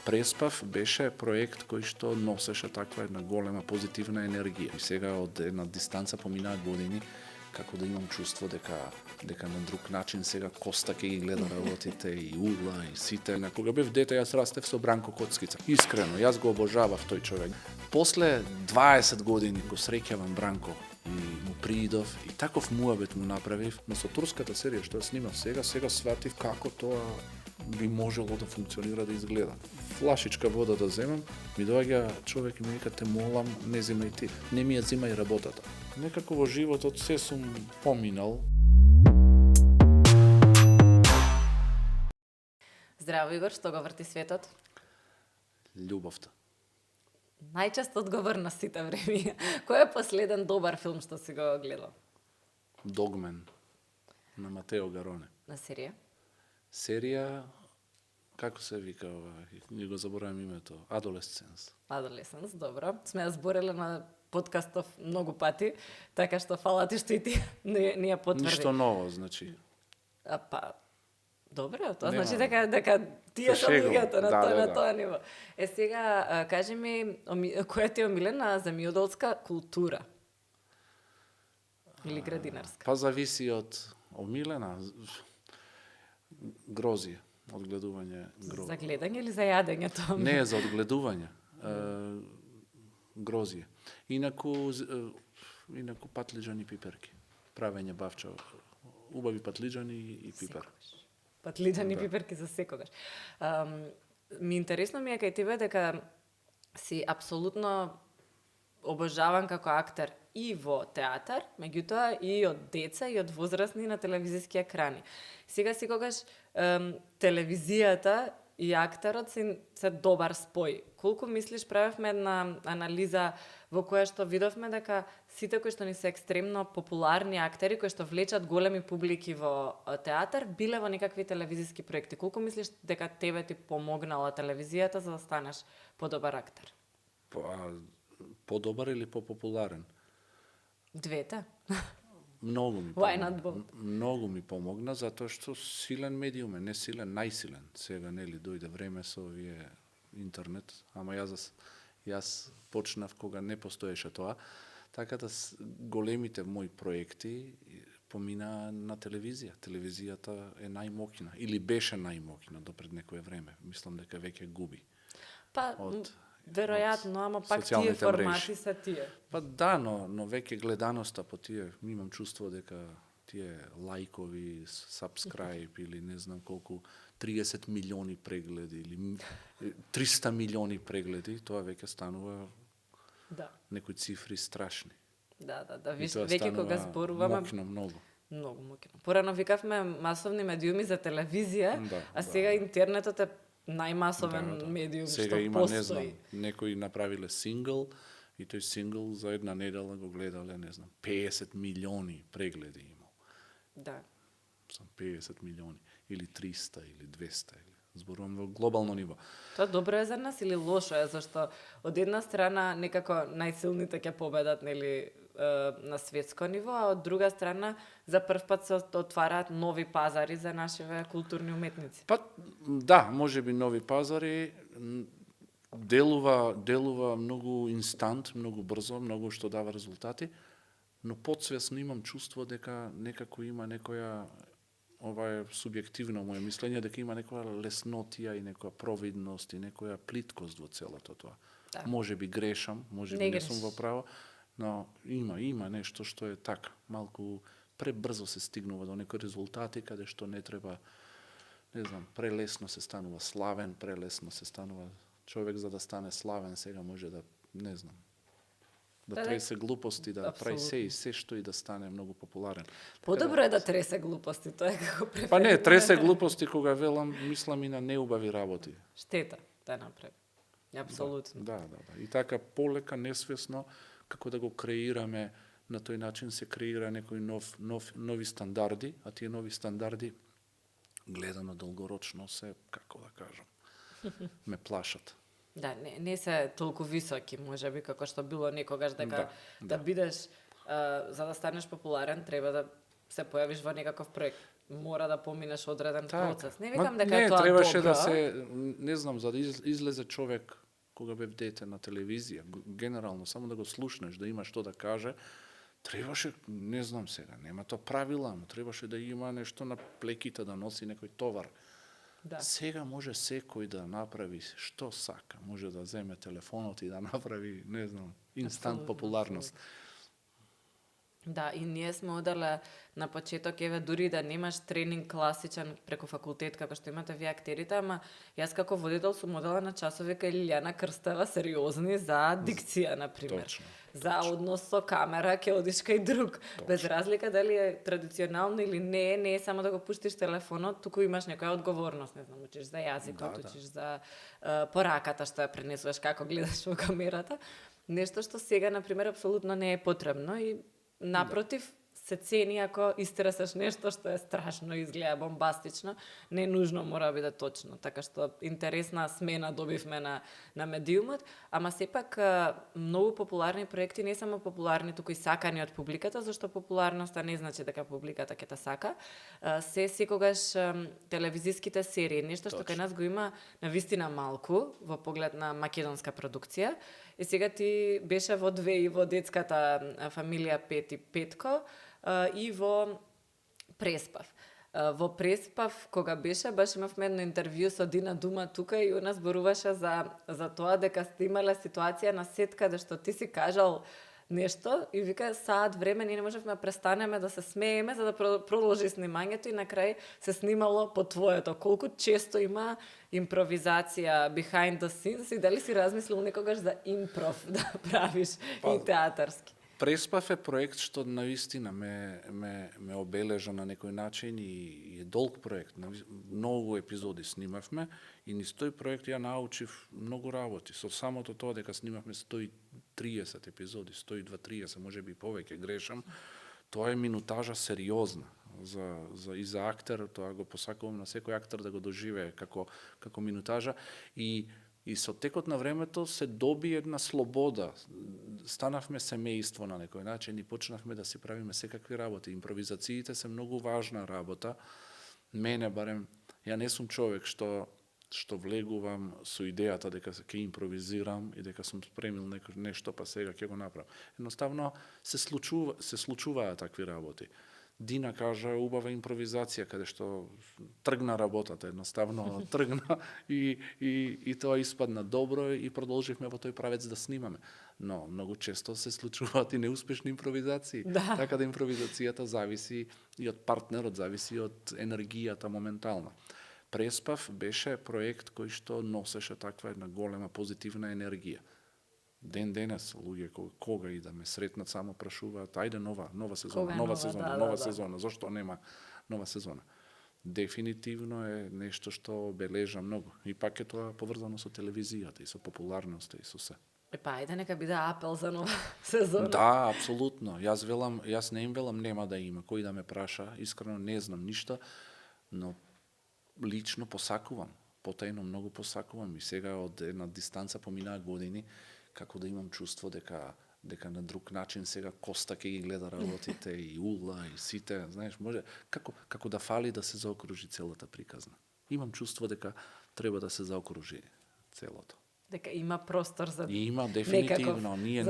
Преспав беше проект кој што носеше таква една голема позитивна енергија. И сега од една дистанца поминаат години, како да имам чувство дека на друг начин сега Коста ќе ги гледа работите и Ула и сите. Кога бев дете, јас растев со Бранко Коцкица. Искрено, јас го обожавав тој човек. После 20 години го среќавам Бранко и му приидов и таков муабет му направив, но со турската серија што ја снимав сега сватив како тоа би можело да функционира, да изгледа. Флашичка вода да земам, ми доаѓа човек и ми вика, те молам, не земај ти, не ми ја земај работата. Некако во животот се сум поминал. Здраво, Игор, што го врти светот? Љубовта. Најчест одговор на сите време. Кој е последен добар филм што си го гледал? Догмен на Матео Гароне. На серија? Серија, како се вика ова, не го заборавам името, Adolescence. Adolescence, добро. Сме ја збореле на подкастов многу пати, така што фала ти што и ти не ја потврди. Ништо ново, значи. Добро, тоа Нема. значи дека тие се луѓето на тоа ниво. Сега, кажи ми, која ти е омилена земјоделска култура? Или градинарска? Па зависи од омилена. Грозија, одгледување грозија. За гледање или за јадење тоа? Не, за одгледување. Грозија. Инаку патлиџани и пиперки. Правење бавча. Убави патлиџани и пипер. Патлиџани и пиперки за секогаш. Ми интересно ми е кај тебе дека си апсолутно обожаван како актер и во театар, меѓутоа и од деца и од возрастни на телевизиски екрани. Сега секогаш телевизијата и актерот се добар спој. Колку мислиш, правевме една анализа во која што видовме дека сите кои што ни се екстремно популарни актери, кои што влечат големи публики во театар, биле во некакви телевизиски проекти. Колку мислиш дека тебе ти помогнала телевизијата за да станеш подобар актер? Подобар или попопуларен? Двете. Многу ми Why not both? Многу ми помогна, затоа што силен медиум е, не силен, најсилен. Сега, нели, дојде време со овие интернет, ама јас почнав кога не постоеше тоа, така да големите мои проекти помина на телевизија. Телевизијата е најмокна, или беше најмокна до пред некое време. Мислам дека веќе губи. Веројатно, ама пак тие формати се тие. Да, но веќе гледаноста по тие, имам чувство дека тие лајкови, subscribe или не знам колку, 30 милиони прегледи или 300 милиони прегледи, тоа веќе станува некои цифри страшни. Да, веќе кога зборуваме мокно многу. Многу мокно. Порано викавме масовни медиуми за телевизија, а сега интернетот е најмасовен медиум сега што има, постои. не знам, некои направиле сингл и тој сингл за една недела го гледале, не знам, 50 милиони прегледи имал. Да. Сам 50 милиони или 300 или 200 или зборувам во глобално ниво. Тоа добро е за нас или лошо е, зашто од една страна некако најсилните ќе победат, нели, на светско ниво, а од друга страна за прв пат се отвараат нови пазари за нашиве културни уметници. Да, можеби нови пазари, делува многу инстант, многу брзо, многу што дава резултати, но подсвесно имам чувство дека некако има некоја, ова е субјективно моје мислење, дека има некоја леснотија и некоја провидност и некоја плиткост во целото тоа. Да. Можеби грешам, можеби не сум во право, но има нешто што е така, малку пребрзо се стигнува до некои резултати каде што не треба, не знам, прелесно се станува славен, прелесно се станува човек за да стане славен, сега може да, не знам, да тресе глупости, да прави се што и да стане многу популарен. Подобро е да тресе глупости, тоа е како преференција. Па не, тресе глупости кога велам, мислам и на неубави работи. Штета да направи. Апсолутно. Да. И така полека, несвесно, како да го креираме, на тој начин се креира некои нови стандарди, а тие нови стандарди, гледано долгорочно, се, како да кажам, ме плашат. Да, не се толку високи, можеби, како што било некогаш, дека да бидеш, за да станеш популарен, треба да се појавиш во некаков проект. мора да поминеш одреден Така. процес. Не викам дека не, е тоа требаше добро. да се, не знам, за да излезе човек кога бев дете на телевизија, генерално само да го слушнеш, да има што да каже, требаше, не знам сега, нема тоа правила, но требаше да има нешто на плеките, да носи некој товар. Да. Сега може секој да направи што сака, може да земе телефонот и да направи, не знам, инстант Апсолутно, популарност. Да, и ние сме одале на почеток, еве, дури да немаш тренинг класичен преку факултет, како што имате вие актерите, ама јас како водител сум одела на часови кај Лилјана Крстева, сериозни за дикција, например. Точно. За однос со камера, ќе одиш кај друг. Без разлика дали е традиционално или не е само да го пуштиш телефонот, туку имаш некоја одговорност, не знам, учиш за јазикот, учиш за пораката што ја пренесуваш, како гледаш во камерата. Нешто што сега, например, апсолутно не е потребно и напротив, се цени ако истресаш нешто што е страшно, изгледа бомбастично, не нужно мора да биде точно. Така што интересна смена добивме на медиумот, ама сепак многу популарни проекти, не само популарни, туку и сакани од публиката, зашто популарноста не значи дека публиката ќе те сака. Се секогаш телевизиските серии, нешто што кај нас го има навистина малку во поглед на македонска продукција. И сега ти беше во две и во детската фамилија Пет и Петко и во Преспав. Во Преспав, кога беше, баш имавме едно интервју со Дина Дума тука и она зборуваше за тоа дека сте имале ситуација на сет каде што ти си кажал нешто и вика саат време ние не можевме да престанеме да се смееме за да продолжи снимањето и на крај се снимало по твоето. Колку често има импровизација behind the scenes и дали си размислил некогаш за импров да правиш и театарски? Преспав е проект што навистина ме обележа на некој начин и е долг проект. Многу епизоди снимавме и низ тој проект ја научив многу работи. Со самото тоа дека снимавме 130 епизоди, 120-30, можеби и повеќе грешам, тоа е минутажа сериозна. И за актер, тоа го посакувам на секој актер да го доживее како минутажа и со текот на времето се доби една слобода. Станавме семејство на некој начин и почнавме да си правиме секакви работи. Импровизациите се многу важна работа. Мене барем, ја не сум човек што влегувам со идејата дека ќе импровизирам и дека сум спремил нешто па сега ќе го направам. Едноставно се случуваат такви работи. Дина кажа убава импровизација каде што тргна работата, едноставно тргна и тоа испадна добро и продолживме во тој правец да снимаме. Но многу често се случуваат и неуспешни импровизации. Да. Така да импровизацијата зависи и од партнерот, зависи од енергијата моментална. Преспав беше проект кој што носеше таква една голема позитивна енергија. Ден денес луѓе кога и да ме сретнат само прашуваат ајде нова сезона, нова сезона, зошто нема нова сезона? Дефинитивно е нешто што обележа многу. И пак е тоа поврзано со телевизијата и со популарноста и со се. Па ајде нека биде апел за нова сезона. Да, апсолутно. Јас не им велам нема да има. Кој да ме праша, искрено не знам ништо, но лично посакувам. Потајно многу посакувам и сега од една дистанца поминаа години како да имам чувство дека на друг начин сега Коста ќе ги гледа работите и Ула и сите, знаеш, може како да фали да се заокружи целата приказна. Имам чувство дека треба да се заокружи целото. Дека има простор за има дефинитивно, ние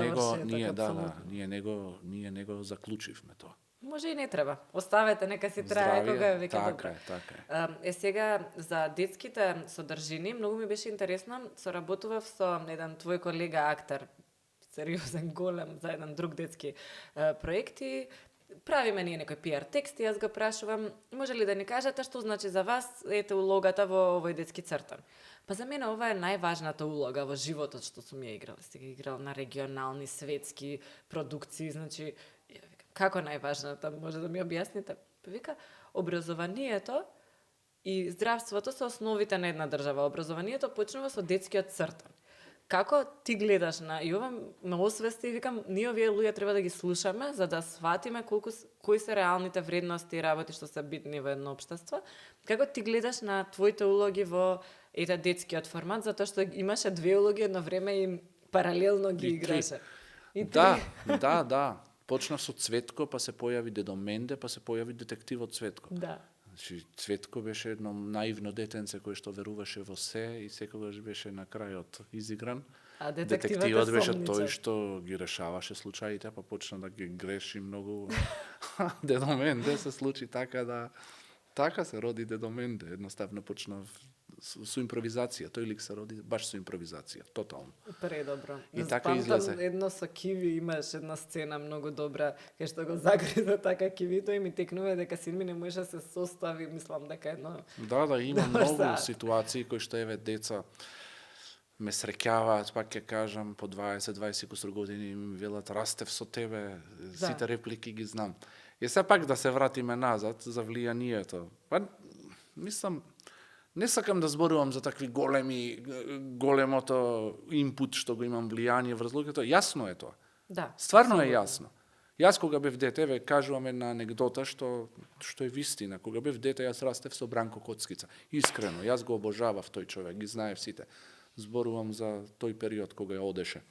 него заклучивме тоа. Може и не треба. Оставете, нека си трае кога е веќе добро. Така е. Сега за детските содржини, многу ми беше интересно, соработував со еден твој колега актер, сериозен голем за еден друг детски проект и правиме ние некој PR текст и јас го прашувам, може ли да ни кажете што значи за вас ете улогата во овој детски цртан? Па за мене ова е најважната улога во животот што сум ја играла. Сега играл на регионални, светски продукции, значи како најважната, може да ми објасните? Вика, образованието и здравството се основите на една држава. Образованието почнува со детскиот цртан. Како ти гледаш на и ова ме освести, викам, ние овие луѓе треба да ги слушаме за да сватиме кои се реалните вредности и работи што се битни во едно општество. Како ти гледаш на твоите улоги во детскиот формат, затоа што имаше две улоги едно време и паралелно ги играше. Да. Почнав со Цветко, па се појави Дедо Менде, па се појави детективот Цветко. Да. Значи, Цветко беше едно наивно детенце кое што веруваше во се и секогаш беше на крајот изигран. А Детективот беше сомничар. тој што ги решаваше случаите, па почна да ги греши многу. Дедо Менде се случи така да... Така се роди Дедо Менде. Едноставно почна со импровизација. Тој лик се роди баш со импровизација, тотално. Предобро. И така излезе. Едно со Киви имаш една сцена многу добра, кај што го загриза така Кивито и ми текнува дека син ми не може да се состави, мислам дека едно... Да, има Добар многу саат. ситуации кои што еве деца ме среќаваат, пак ќе кажам, по 20 кусур години и ми велат растев со тебе, сите реплики ги знам. И се пак да се вратиме назад за влијанието. Па, мислам, не сакам да зборувам за такви големото инпут што го имам влијание врз луѓето. Јасно е тоа. Да. Стварно е јасно. Јас кога бев дете, ве кажувам една анегдота што е вистина. Кога бев дете, јас растев со Бранко Коцкица. Искрено, јас го обожавав тој човек, ги знаев сите. Зборувам за тој период кога ја одеше.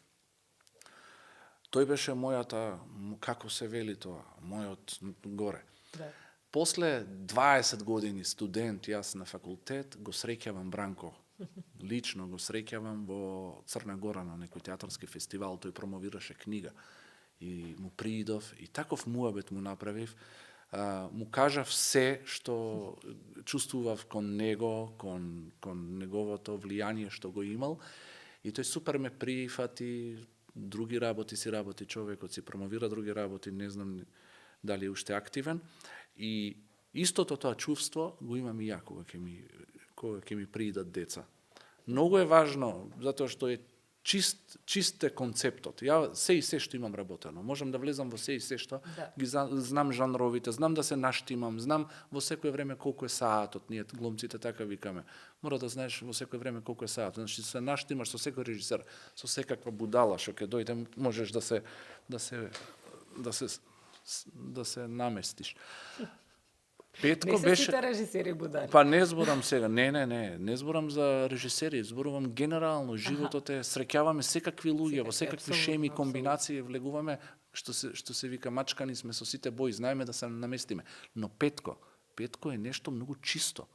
Тој беше мојата, како се вели тоа, мојот горе. Да. После 20 години студент, јас на факултет, го среќавам Бранко. Лично го среќавам во Црна Гора на некој театарски фестивал, тој промовираше книга. И му приидов, и таков муабет му направив, му кажав се што чувствував кон него, кон неговото влијание што го имал, и тој супер ме прифати, други работи човекот, си промовира други работи, не знам дали е уште активен, и истото тоа чувство го имам и ја кога ќе ми приидат деца. Многу е важно, затоа што е чист е концептот. Ја се и се што имам работено. Можам да влезам во се и се што ги знам жанровите, знам да се наштимам, знам во секое време колку е саатот. Ние глумците така викаме. Мора да знаеш во секое време колку е саатот. Значи се наштимаш со секој режисер, со секаква будала што ќе дојде, можеш да се наместиш. Петко не се беше... сите режисери будали. Па не зборам сега, не зборам за режисери, зборувам генерално, животот е, среќаваме секакви луѓе, во секакви шеми, комбинации, влегуваме, што се вика мачкани сме со сите бои, знаеме да се наместиме. Но Петко е нешто многу чисто,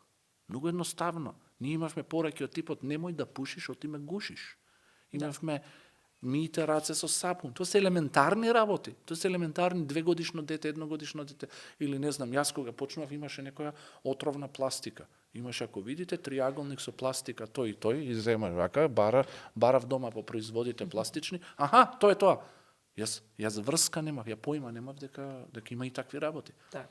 многу едноставно. Ние имавме пораки од типот немој да пушиш, оти ме гушиш. Имавме мијте раце со сапун. Тоа се елементарни работи. Тоа се елементарни 2-годишно дете, 1-годишно дете. Или не знам, јас кога почнував имаше некоја отровна пластика. Имаше, ако видите, триаголник со пластика, тој и тој, и земаш вака, барав дома по производите пластични. Аха, тоа е тоа. Јас врска немав, ја поима немав дека има и такви работи. Да.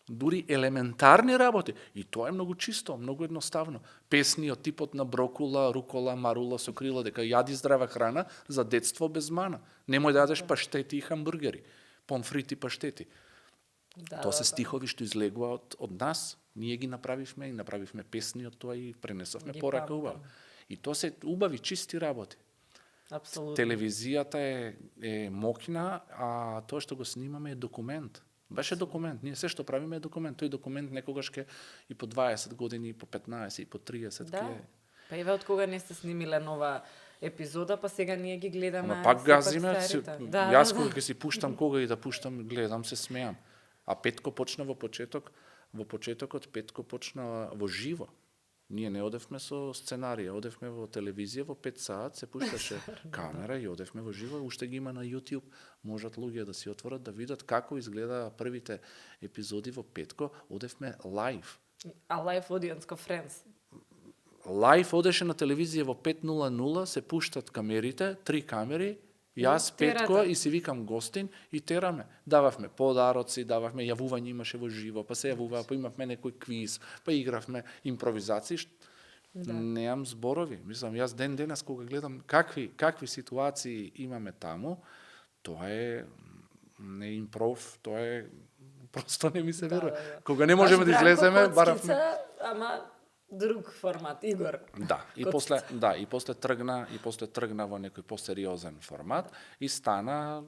Дури елементарни работи. И тоа е многу чисто, многу едноставно. Песни од типот на брокула, рукола, марула со крила, дека јади здрава храна за детство без мана. Немој да јадеш паштети и хамбургери, помфрити паштети. Тоа се стихови што излегува од нас. Ние ги направивме и направивме песни од тоа и пренесовме порака убава. И тоа се убави чисти работи. Апсолутно. Телевизијата е моќна, а тоа што го снимаме е документ. Беше документ. Ние се што правиме е документ. Тој документ некогаш ке и по 20 години, и по 15, и по 30 Да. Па еве од кога не сте снимиле нова епизода, па сега ние ги гледаме. Ама пак газиме, Да, јас кога ќе си пуштам, кога и да пуштам, гледам, се смеам. А Петко почна во почетокот Петко почна во живо. Ние не одевме со сценарија, одевме во телевизија во 5 саат, се пушташе камера и одевме во живо, уште ги има на YouTube, можат луѓе да си отворат да видат како изгледа првите епизоди во Петко, одевме лајв. А live audience conference. Лајв одеше на телевизија во 5:00, се пуштат камерите, 3 камери, јас, Петко и си викам гостин и тераме. Дававме подароци, дававме јавување имаше во живо, па се јавуваа, па имавме некој квиз, па игравме импровизации. Неам зборови. Мислам, јас ден денес кога гледам какви ситуации имаме таму, тоа е не импров, тоа е просто не ми се верува. Кога не можеме да излеземе, баравме. Ама друг формат, Игор. Да, и после тргна во некој посериозен формат и стана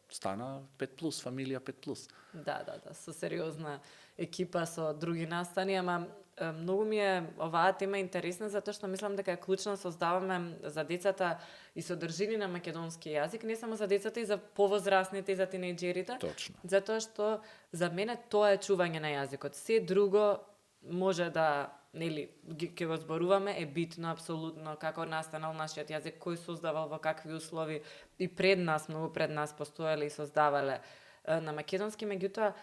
5+, фамилија 5+. Да, со сериозна екипа, со други настани, ама многу ми е оваа тема интересна затоа што мислам дека е клучно да создаваме за децата и содржини на македонски јазик, не само за децата и за повозрасните и за тинејџерите. Точно. Затоа што за мене тоа е чување на јазикот. Се друго може да, нели, ќе го зборуваме, е битно апсолутно како настанал нашиот јазик, кој создавал во какви услови и пред нас, многу пред нас постоеле и создавале на македонски, меѓутоа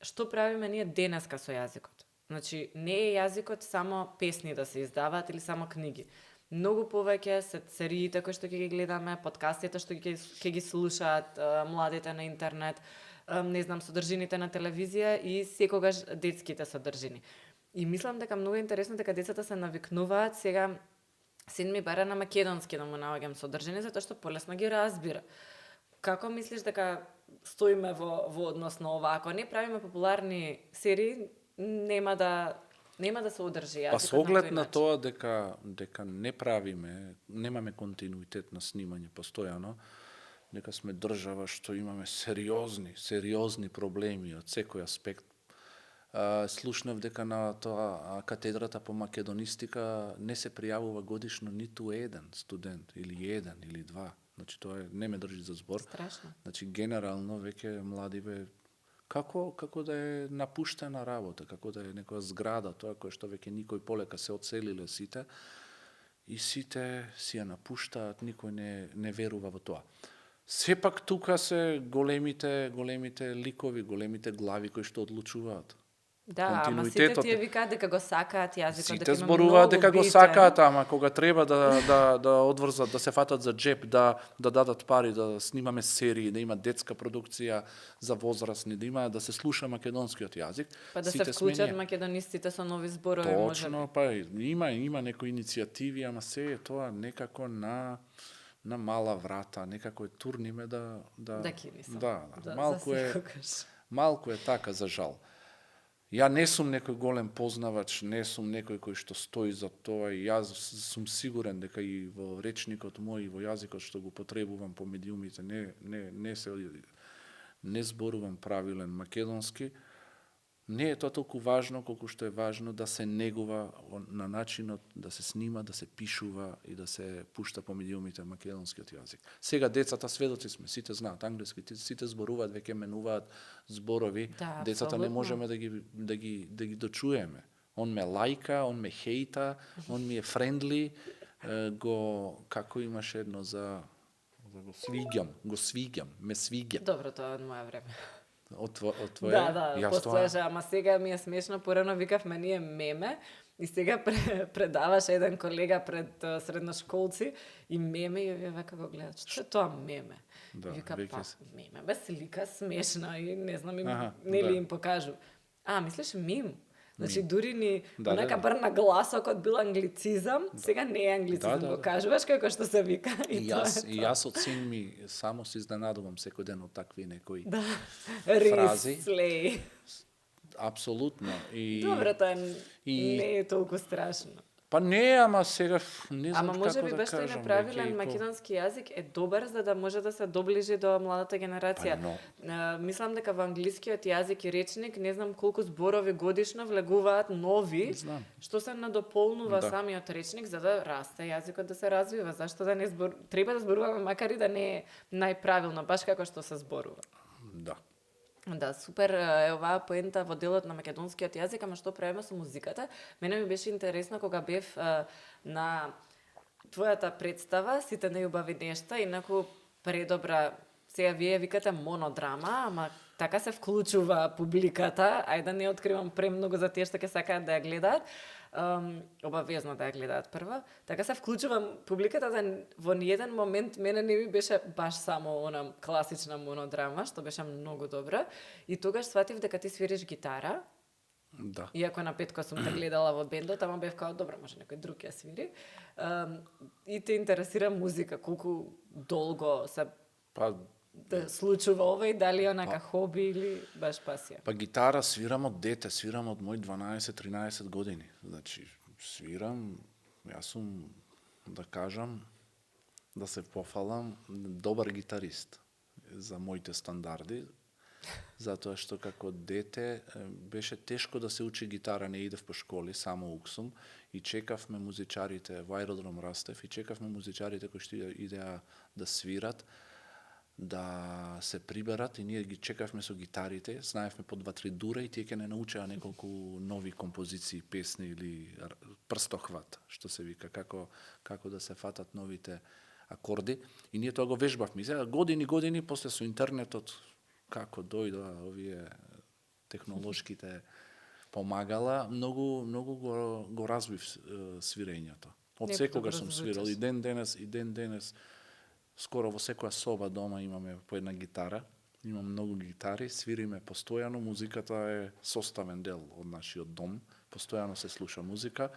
што правиме ние денеска со јазикот? Значи, не е јазикот само песни да се издаваат или само книги. Многу повеќе се сериите кои што ќе ги гледаме, подкастите што ќе ги слушаат младите на интернет, не знам, содржините на телевизија и секогаш детските содржини. И мислам дека многу интересно дека децата се навикнуваат сега. Син ми бара на македонски да му наоѓам содржини затоа што полесно ги разбира. Како мислиш дека стоиме во однос на ова? Ако не правиме популарни серии, нема да се одржи јазикот. Па со оглед на тоа дека не правиме, немаме континуитет на снимање постојано, дека сме држава што имаме сериозни проблеми од секој аспект. Слушнав дека на тоа катедрата по македонистика не се пријавува годишно ниту еден студент, или еден, или два. Значи тоа не ме држи за збор. Страшно. Значи генерално веќе младиве како да е напуштена работа, како да е некоја зграда, тоа кој што веќе никој полека се одселиле сите и сите си ја напуштаат, никој не верува во тоа. Сепак тука се големите ликови, големите глави кои што одлучуваат. Да, ама сите тие викаат дека го сакаат јазикот, дека сите зборуваат дека го сакаат, ама кога треба да одврзат, да се фатат за джеб, да дадат пари, да снимаме серии, да има детска продукција за возрастни, да се слуша македонскиот јазик. Па да се вклучат македонистите со нови зборови, може. Точно, па има некои иницијативи, ама се е тоа некако на мала врата, некако турниме да кини се. Да, малку е така за жал. Ја не сум некој голем познавач, не сум некој кој што стои за тоа и јас сум сигурен дека и во речникот мој и во јазикот што го потребувам по медиумите не зборувам правилен македонски. Не е тоа толку важно колку што е важно да се негува на начинот да се снима, да се пишува и да се пушта по медиумите македонскиот јазик. Сега децата сведоци сме, сите знаат англиски, сите зборуваат, веќе менуваат зборови. Да, децата не можеме да ги дочуеме. Он ме лајка, он ме хејта, он ми е френдли, како имаше едно за го свиѓам, ме свиѓа. Добро, тоа од моја време. Од твоја? Да, постоеше, ама сега ми е смешно, порано викавме ние меме и сега предаваше еден колега пред средношколци и меме и века го гледат, што е тоа меме? Да, и вика, веќе меме, бе слика смешна и не знам им покажу. Мислиш мим? Значи, дури ни онака бар на гласокот бил англицизам, сега не е англицизам, го кажуваш како што се вика. И јас од син ми само се изненадувам секој ден од такви некои фрази. Слеј. Апсолутно. Добро, тоа не е толку страшно. Па не, ама сега не знам како да кажам. Ама може би баш тој направилен македонски јазик е добар за да може да се доближи до младата генерација. Мислам дека во англискиот јазик и речник не знам колку зборови годишно влегуваат нови, што се надополнува самиот речник за да расте јазикот, да се развива. Зашто да не треба да зборуваме макар и да не е најправилно, баш како што се зборува. Да, супер е оваа поента во делот на македонскиот јазик, ама што правиме со музиката? Мене ми беше интересно кога бев на твојата представа, Сите неубави нешта, инаку предобра, сега вие викате монодрама, ама така се вклучува публиката, ајде да не откривам премногу за тие што ќе сакаат да ја гледаат, обавезно да ја гледаат прва. Така се вклучувам публиката да во ниеден момент мене не ми беше баш само она класична монодрама, што беше многу добра. И тогаш сватив дека ти свириш гитара. Да. Иако на петко сум те гледала во бендот, ама бев као добро, може некој друг ја свири. И те интересира музика, колку долго се да случува ова и дали онака хоби или баш пасија? Па гитара свирам од дете, свирам од мој 12-13 години. Значи, свирам, јас сум, да кажам, да се пофалам, добар гитарист за моите стандарди. затоа што како дете беше тешко да се учи гитара, не идев по школи, само уксум, и чекавме музичарите, во аеродром Растев, и чекавме музичарите кои што идеа да свират, да се приберат, и ние ги чекавме со гитарите, знаевме по 2-3 дура и тие ќе не научеа неколку нови композиции, песни или прстохват, што се вика, како да се фатат новите акорди, и ние тоа го вежбавме. И сега години, после со интернетот, како дојдоа овие технолошките помагала, многу го развив свирењето. Од секогаш сум свирал, и ден денес, скоро во секоја соба дома имаме по една гитара, имам многу гитари, свириме постојано, музиката е составен дел од нашиот дом, постојано се слуша музика.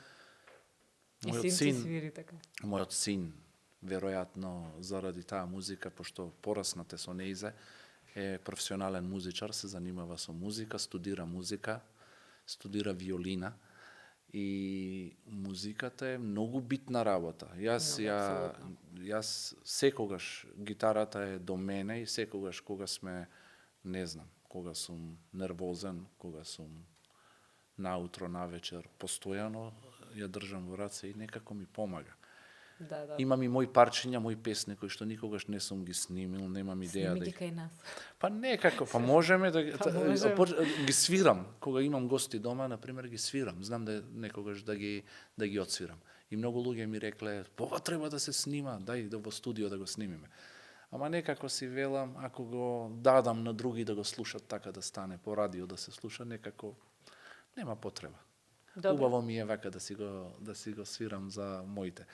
Мојот син, веројатно заради таа музика, пошто пораснате со нејзе, е професионален музичар, се занимава со музика, студира виолина, и музиката е многу битна работа. Јас секогаш гитарата е до мене, и секогаш кога сме, не знам, кога сум нервозен, кога сум наутро, навечер, постојано ја држам во раце и некако ми помага. Да. Имам и мои парчиња, мои песни кои што никогаш не сум ги снимил, немам идеја да ги кај нас. Па некако, можеме да ги свирам. Кога имам гости дома, на пример, ги свирам. Знам да некогаш да ги отсвирам. И многу луѓе ми рекле, ова треба да се снима, дај во студио да го снимиме. Ама некако си велам, ако го дадам на други да го слушат така да стане, по радио да се слуша, некако нема потреба. Убаво ми е вака да си го свирам за моите.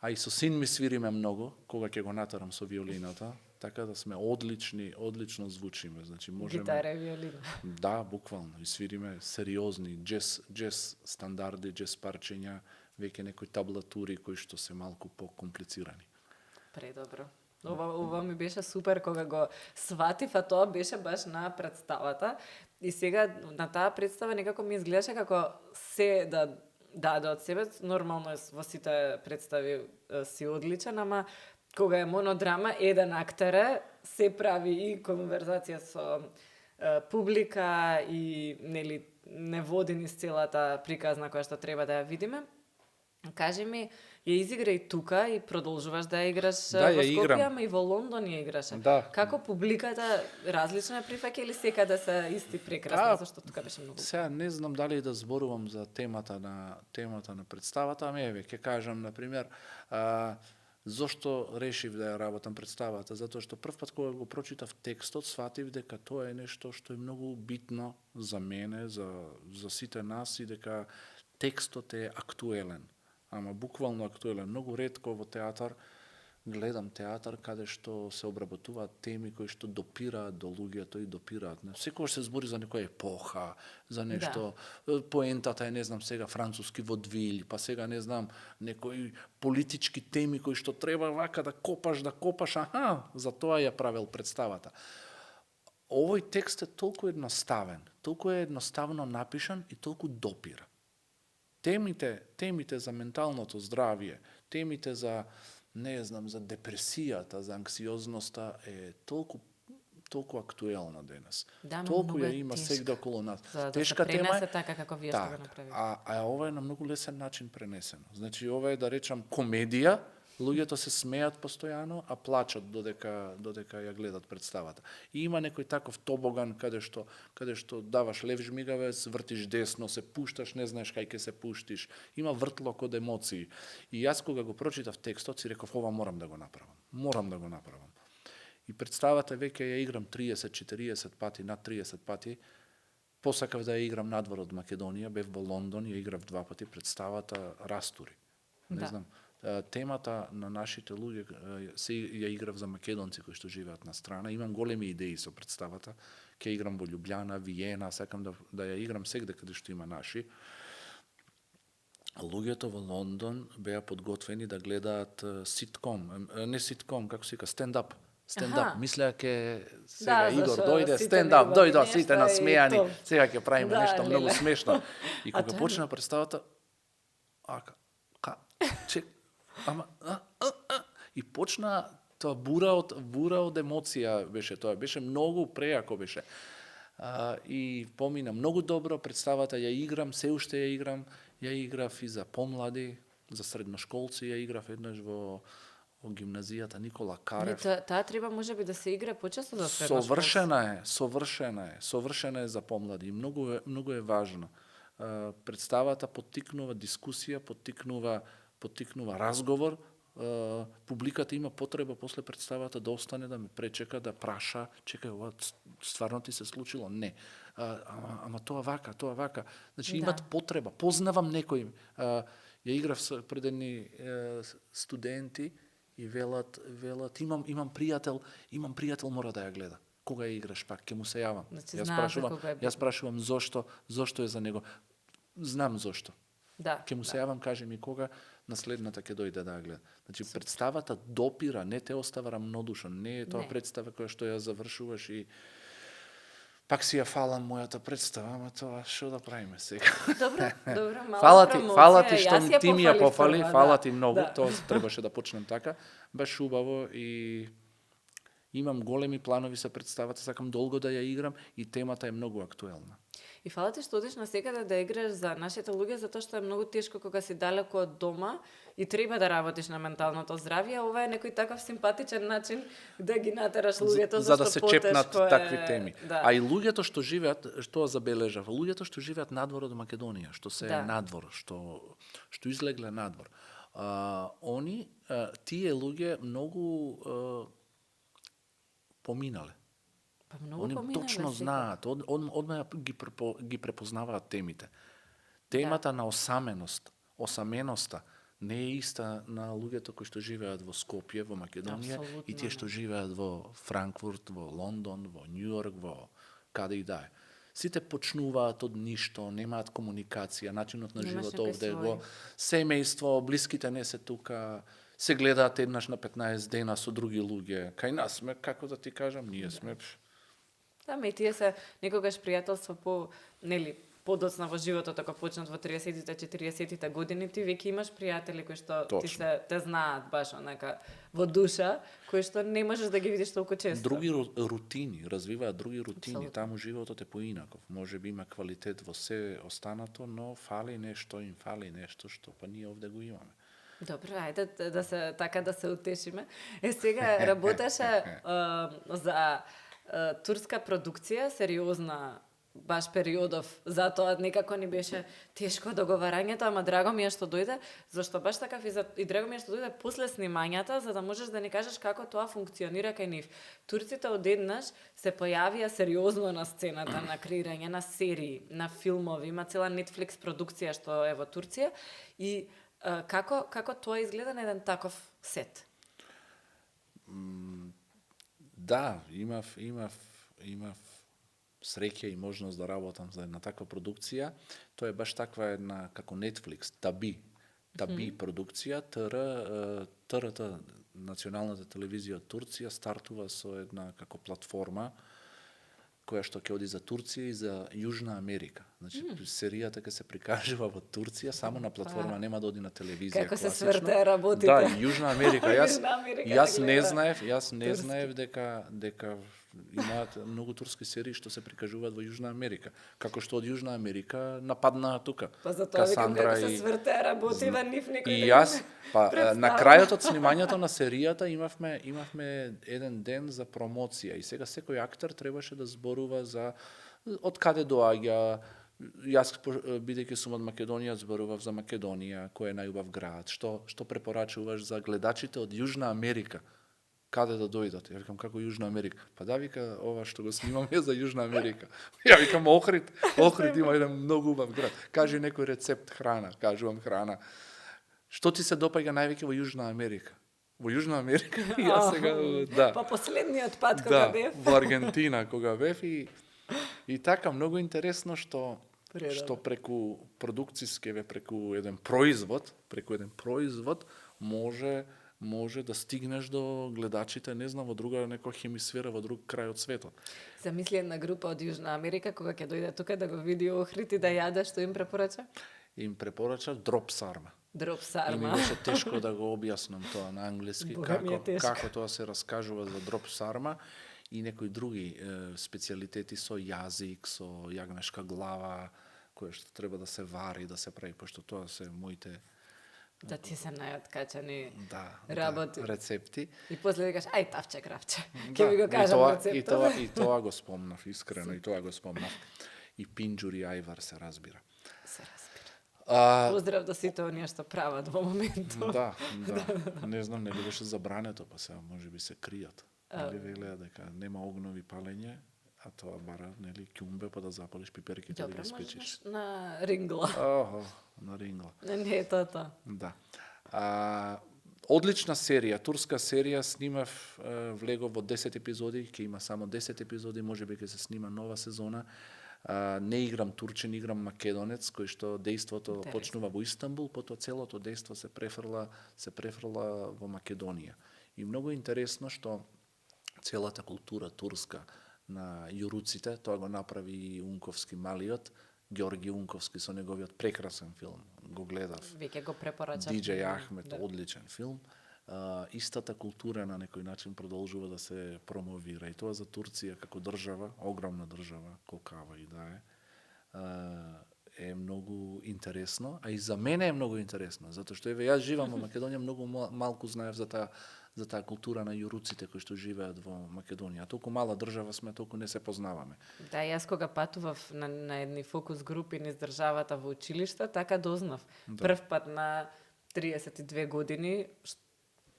А и со син ми свириме многу, кога ќе го натарам со виолината, така да сме одлично звучиме. Значи можеме гитара и виолина. Да, буквално, и свириме сериозни джез стандарди, джез парчиња, веќе некои таблатури кои што се малку покомплицирани. Предобро. Ова ми беше супер кога го сватив, а тоа беше баш на представата. И сега на таа представа некако ми изгледаше како се да од себе, нормално во сите представи си одличен, ама кога е монодрама, еден актер се прави и конверзација со публика и не води низ целата приказна која што треба да ја видиме. Кажи ми, ја изигра и тука и продолжуваш да ја играш во Скопје, ама и во Лондон ја играше. Да. Како публиката различна е прифаќа или секаде се исти прекрасни, зашто тука беше многу? Сега не знам дали да зборувам за темата на представата, ами еве ќе кажам на пример, зошто решив да ја работам представата, затоа што првпат кога го прочитав текстот, сватив дека тоа е нешто што е многу битно за мене, за сите нас, и дека текстот е актуелен. Ама буквално актуелен. Многу ретко во театар гледам театар каде што се обработуваат теми кои што допираат до луѓето и допираат. Секогаш се збори за некоја епоха, за нешто, поентата е, не знам сега, француски водвил, па сега не знам, некои политички теми кои што треба вака да копаш, за тоа ја правел представата. Овој текст е толку едноставен, толку е едноставно напишан и толку допира. Темите за менталното здравје, темите за, не знам, за депресијата, за анксиозноста е толку актуелна денес. Да, толку ја има сегде околу нас. Тешка тема. Да се пренесе така како вие што го направите. А ова е на многу лесен начин пренесено. Значи ова е, да речам, комедија, луѓето се смеат постојано, а плачат додека ја гледат представата. И има некој таков тобоган каде што даваш лев жмигавец, вртиш десно, се пушташ, не знаеш кај ќе се пуштиш. Има вртлок од емоции. И јас кога го прочитав текстот си реков, ова морам да го направам. И представата веќе ја играм 30-40 пати, над 30 пати. Посакав да ја играм надвор од Македонија, бев во Лондон, ја играв 2 пати, представата растури. Не знам. Темата на нашите луѓе се ја играв за македонци кои што живеат на страна. Имам големи идеи со представата. Ќе играм во Љубљана, Виена, сакам да ја играм сегде каде што има наши. Луѓето во Лондон беа подготвени да гледаат ситком, не ситком, како се вика, стендап. Мислеа ке сега Игор дојде, стендап, дојде, сите насмејани, сега ќе правиме нешто многу смешно. И кога почна представата, и почна Тоа бура од емоција беше тоа. Беше многу преако беше. И помина многу добро представата, ја играм, се уште ја играм. Ја играв и за помлади, за средношколци, ја играв еднаш во гимназијата Никола Карев. Таа треба можеби да се игра почесто за средношколци. Совршена е за помлади. Многу е важно. Представата поттикнува дискусија, поттикнува разговор. Публиката има потреба после представата да остане, да ме пречека, да праша, чекај, ова стварно ти се случило? Не. Ама тоа вака. Значи имат потреба. Познавам некој. Ја играв пред едни студенти и велат имам пријател мора да ја гледа. Кога ја играш пак, ќе му се јавам. Значи, Јас прашувам зошто е за него. Знам зошто. Да. Ќе му се јавам, каже ми кога, наследната ќе дојде да ја гледа. Значи представата допира, не те остава рамнодушно, не е тоа представа која што ја завршуваш и пак си ја фалам мојата представа, ама тоа што да правиме сега. Добро, мала промоција. Фала ти што ти ми ја похвалив пофали, прва, фала да. ти многу, тоа требаше да почнем така. Баш убаво и имам големи планови со представата, сакам долго да ја играм и темата е многу актуелна. И фала ти што одиш на секаде да играш за нашите луѓе, затоа што е многу тешко кога си далеко од дома и треба да работиш на менталното здравје. Ова е некој таков симпатичен начин да ги натераш луѓето за да зашто се чепнат такви е... теми. Да. А и луѓето што живеат, што забележав, луѓето што живеат надвор од Македонија, што се надвор, што излегле надвор. Тие луѓе многу поминале. Они точно знаат, одма ги препознаваат темите. Темата на осаменоста не е иста на луѓето кои што живеат во Скопје, во Македонија, и тие што живеат во Франкфурт, во Лондон, во Њујорк, во каде и да е. Сите почнуваат од ништо, немаат комуникација, начинот на живот овде во семејство, блиските не се тука, се гледаат еднаш на 15 дена со други луѓе. Кај нас сме, како да ти кажам, ние сме... Да, и тие се некогаш пријателства подоцна во животот, ако почнат во 30-тите, 40-тите години, ти веќе имаш пријатели кои што те знаат баш онака во душа, кои што не можеш да ги видиш толку често. Други рутини, развиваат други рутини, абсолютно. Таму животот е поинаков. Може би има квалитет во се останато, но им фали нешто што па ние овде го имаме. Добро, ајде да се утешиме. Сега работеше за турска продукција, сериозна, баш периодов, затоа некако ни беше тешко договарањето, ама драго ми е што дојде, зашто баш така и драго ми е што дојде после снимањата, за да можеш да ни кажеш како тоа функционира кај нив. Турците одеднаш се појавија сериозно на сцената на креирање на серии, на филмови, има цела Netflix продукција што е во Турција и како тоа изгледа на еден таков сет? Да, имав среќа и можност да работам за една таква продукција. Тоа е баш таква една како Netflix, Таби продукција. ТРТ, националната телевизија од Турција, стартува со една како платформа која што ќе оди за Турција и за Јужна Америка. Значи, серијата ќе се прикажува во Турција, само на платформа, нема да оди на телевизија. Како се сврте работите. Да, Јужна Америка. Јас не знаев дека имаат многу турски серии што се прикажуваат во Јужна Америка. Како што од Јужна Америка нападнаа тука. Па затоа викам како се сврте работива нив некој. И јас, на крајот од снимањето на серијата имавме еден ден за промоција и сега секој актер требаше да зборува за од каде доаѓа. Јас, бидејќи сум од Македонија, зборував за Македонија, кој е најубав град, што препорачуваш за гледачите од Јужна Америка. Каде да дојдат? Ја викам, како Јужна Америка? Па да, вика, ова што го снимаме за Јужна Америка. Ја викам, Охрид има еден многу убав град. Кажи некој рецепт храна, кажувам храна. Што ти се допаѓа највеќе во Јужна Америка? Во Јужна Америка? Јас сега, да. Па последниот пат кога бев. Во Аргентина кога бев и така многу интересно што преку продукцијски, преку еден производ може да стигнеш до гледачите, не знам, во друга некоја хемисфера, во друг крај од светот. Замисли една група од Јужна Америка, кога ќе дојде тука да го види Охрид и да јаде, што им препорача? Им препорача дроп сарма. Дроп И ми сарма. беше тешко да го објаснам тоа на англиски, Бога ми е тешко. како тоа се раскажува за дроп сарма и некои други специјалитети со јазик, со јагнешка глава, кое што треба да се вари, да се прави, пошто тоа се моите Да ти се најоткачани да, работи. рецепти. И после викаш, ај тавче кравче. Да, Ке ви го кажам и рецептот. и тоа го спомнав, искрено, и тоа го спомнав. И пинџури ајвар се разбира. Се разбира. А, Поздрав до сите оние што прават во моментот. да, не знам, нели беше забрането, па сега можеби се кријат. Нели велеа дека нема огнови палење, а тоа бара, нели, ќумбе па да запалиш пиперките да Добро, ги испечиш. можеш на рингла. Охо, на рингла. Не е тоа. Да. Одлична серија, турска серија, снимав, влегов во 10 епизоди, ќе има само 10 епизоди, можеби ќе се снима нова сезона. Не играм турчин, играм македонец, кој што дејството Интересно. почнува во Истанбул, потоа целото дејство се префрла во Македонија. И многу интересно што целата култура турска на јуруците, тоа го направи и Унковски малиот, Ѓорги Унковски со неговиот прекрасен филм. Го гледав. Веќе го препорачав. Диџеј Ахмет, Да. одличен филм. Истата култура на некој начин продолжува да се промовира. И тоа за Турција како држава, огромна држава, колкава и да е многу интересно, а и за мене е многу интересно, затоа што еве јас живам во Македонија, многу малку знаев за таа култура на јуруците кои што живеат во Македонија. Толку мала држава сме, толку не се познаваме. Да, јас кога патував на едни фокус групи низ државата во училиште, така дознав. Да. Прв пат на 32 години,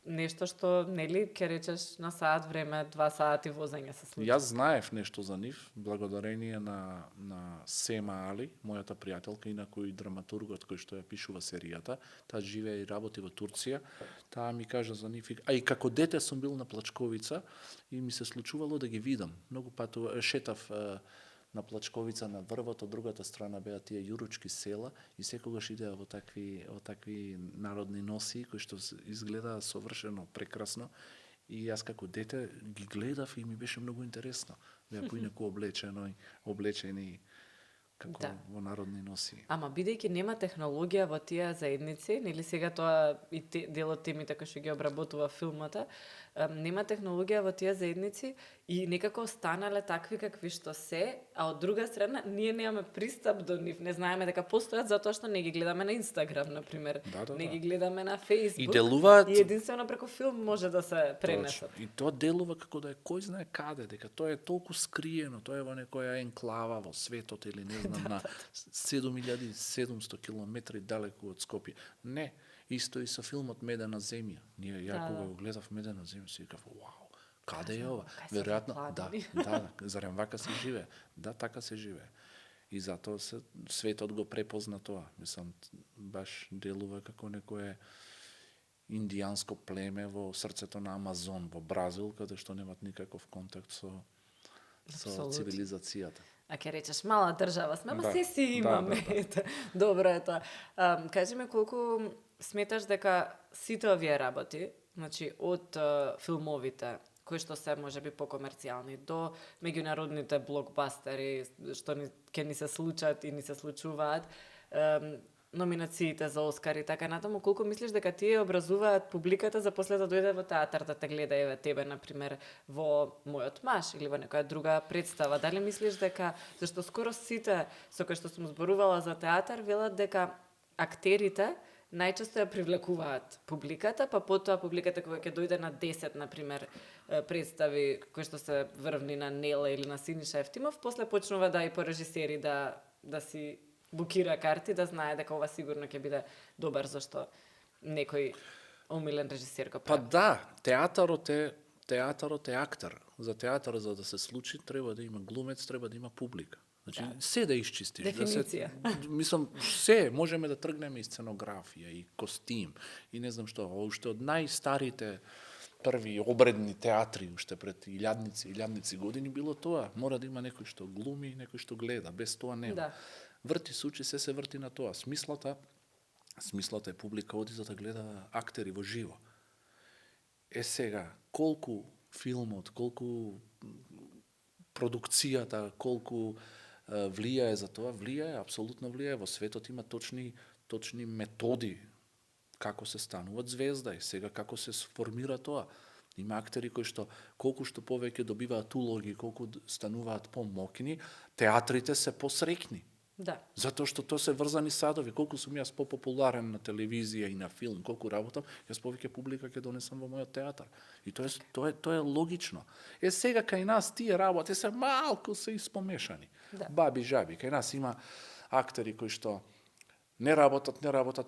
нешто што, нели, ќе речеш на саат време, 2 сати возење се случи. Јас знаев нешто за нив, благодарение на Сема Али, мојата пријателка, инаку и драматургот кој што ја пишува серијата. Таа живее и работи во Турција. Таа ми кажа за нив, а и како дете сум бил на Плачковица и ми се случувало да ги видам. Многу патува, шетав на Плачковица на врвот, од другата страна беа тие јуручки села и секогаш идеа во такви народни носи кои што изгледа совршено прекрасно. И јас како дете ги гледав и ми беше многу интересно. Беа поинаку облечени како Да. во народни носи. Ама бидејќи нема технологија во тие заедници, нели сега тоа и дел од темите кои што ги обработува филмата, нема технологија во тие заедници и некако останале такви какви што се, а од друга страна ние немаме пристап до нив, не знаеме дека постојат затоа што не ги гледаме на Инстаграм на пример, Да. не ги гледаме на Фејсбук. И делуваат И единствено преку филм може да се пренесат. Точно. И тоа делува како да е кој знае каде, дека тоа е толку скриено, тоа е во некоја енклава во светот или не знам на 7700 километри далеку од Скопје. Не, исто и со филмот Медена земја. Ја кога го гледав Медена земја си викав, вау, каде е ова? Кај се Веројатно, планини. зарем вака се живее. Да, така се живее. И затоа светот го препозна тоа. Мислам, баш делува како некое индијанско племе во срцето на Амазон, во Бразил, каде што немат никаков контакт со Апсолутно. цивилизацијата. А ќе речеш мала држава сме, ама Да. се си имаме. Да. Добро е тоа. Кажи ми колку сметаш дека сите овие работи, значи од филмовите кои што се можеби покомерцијални до меѓународните блокбастери што ќе ни се случат и ни се случуваат, номинациите за Оскар и така натаму, колку мислиш дека тие образуваат публиката за после да дојде во театар да те гледа еве тебе на пример во Мојот маж или во некоја друга представа? Дали мислиш дека зашто скоро сите со кои што сум зборувала за театар велат дека актерите најчесто ја привлекуваат публиката, па потоа публиката кога ќе дојде на 10 на пример представи кои што се врвни на Нела или на Синиша Ефтимов, после почнува да и по режисери да си букира карти, да знае дека ова сигурно ќе биде добар, зашто некој омилен режисер го Па прави. да, театарот е актер. За театар за да се случи треба да има глумец, треба да има публика. Значи се да исчистиш, Дефиниција. мислам се можеме да тргнеме и сценографија и костим и не знам што, уште од најстарите први обредни театри уште пред илјадници години било тоа. Мора да има некој што глуми и некој што гледа, без тоа нема. Да. Врти се учи, се врти на тоа. Смислата е публика оди за да гледа актери во живо. Сега, колку филмот, колку продукцијата, колку влијае за тоа, апсолутно влијае. Во светот има точни методи како се стануваат звезда и сега како се сформира тоа. Има актери кои што колку што повеќе добиваат улоги, колку стануваат помоќни, театрите се посрекни. Да. Затоа што тоа се врзани садови. Колку сум јас попопуларен на телевизија и на филм, колку работам, јас повеќе публика ќе донесам во мојот театар. И тоа е логично. Сега кај нас тие работи се малку се испомешани. Да. Баби жаби. Кај нас има актери кои што не работат,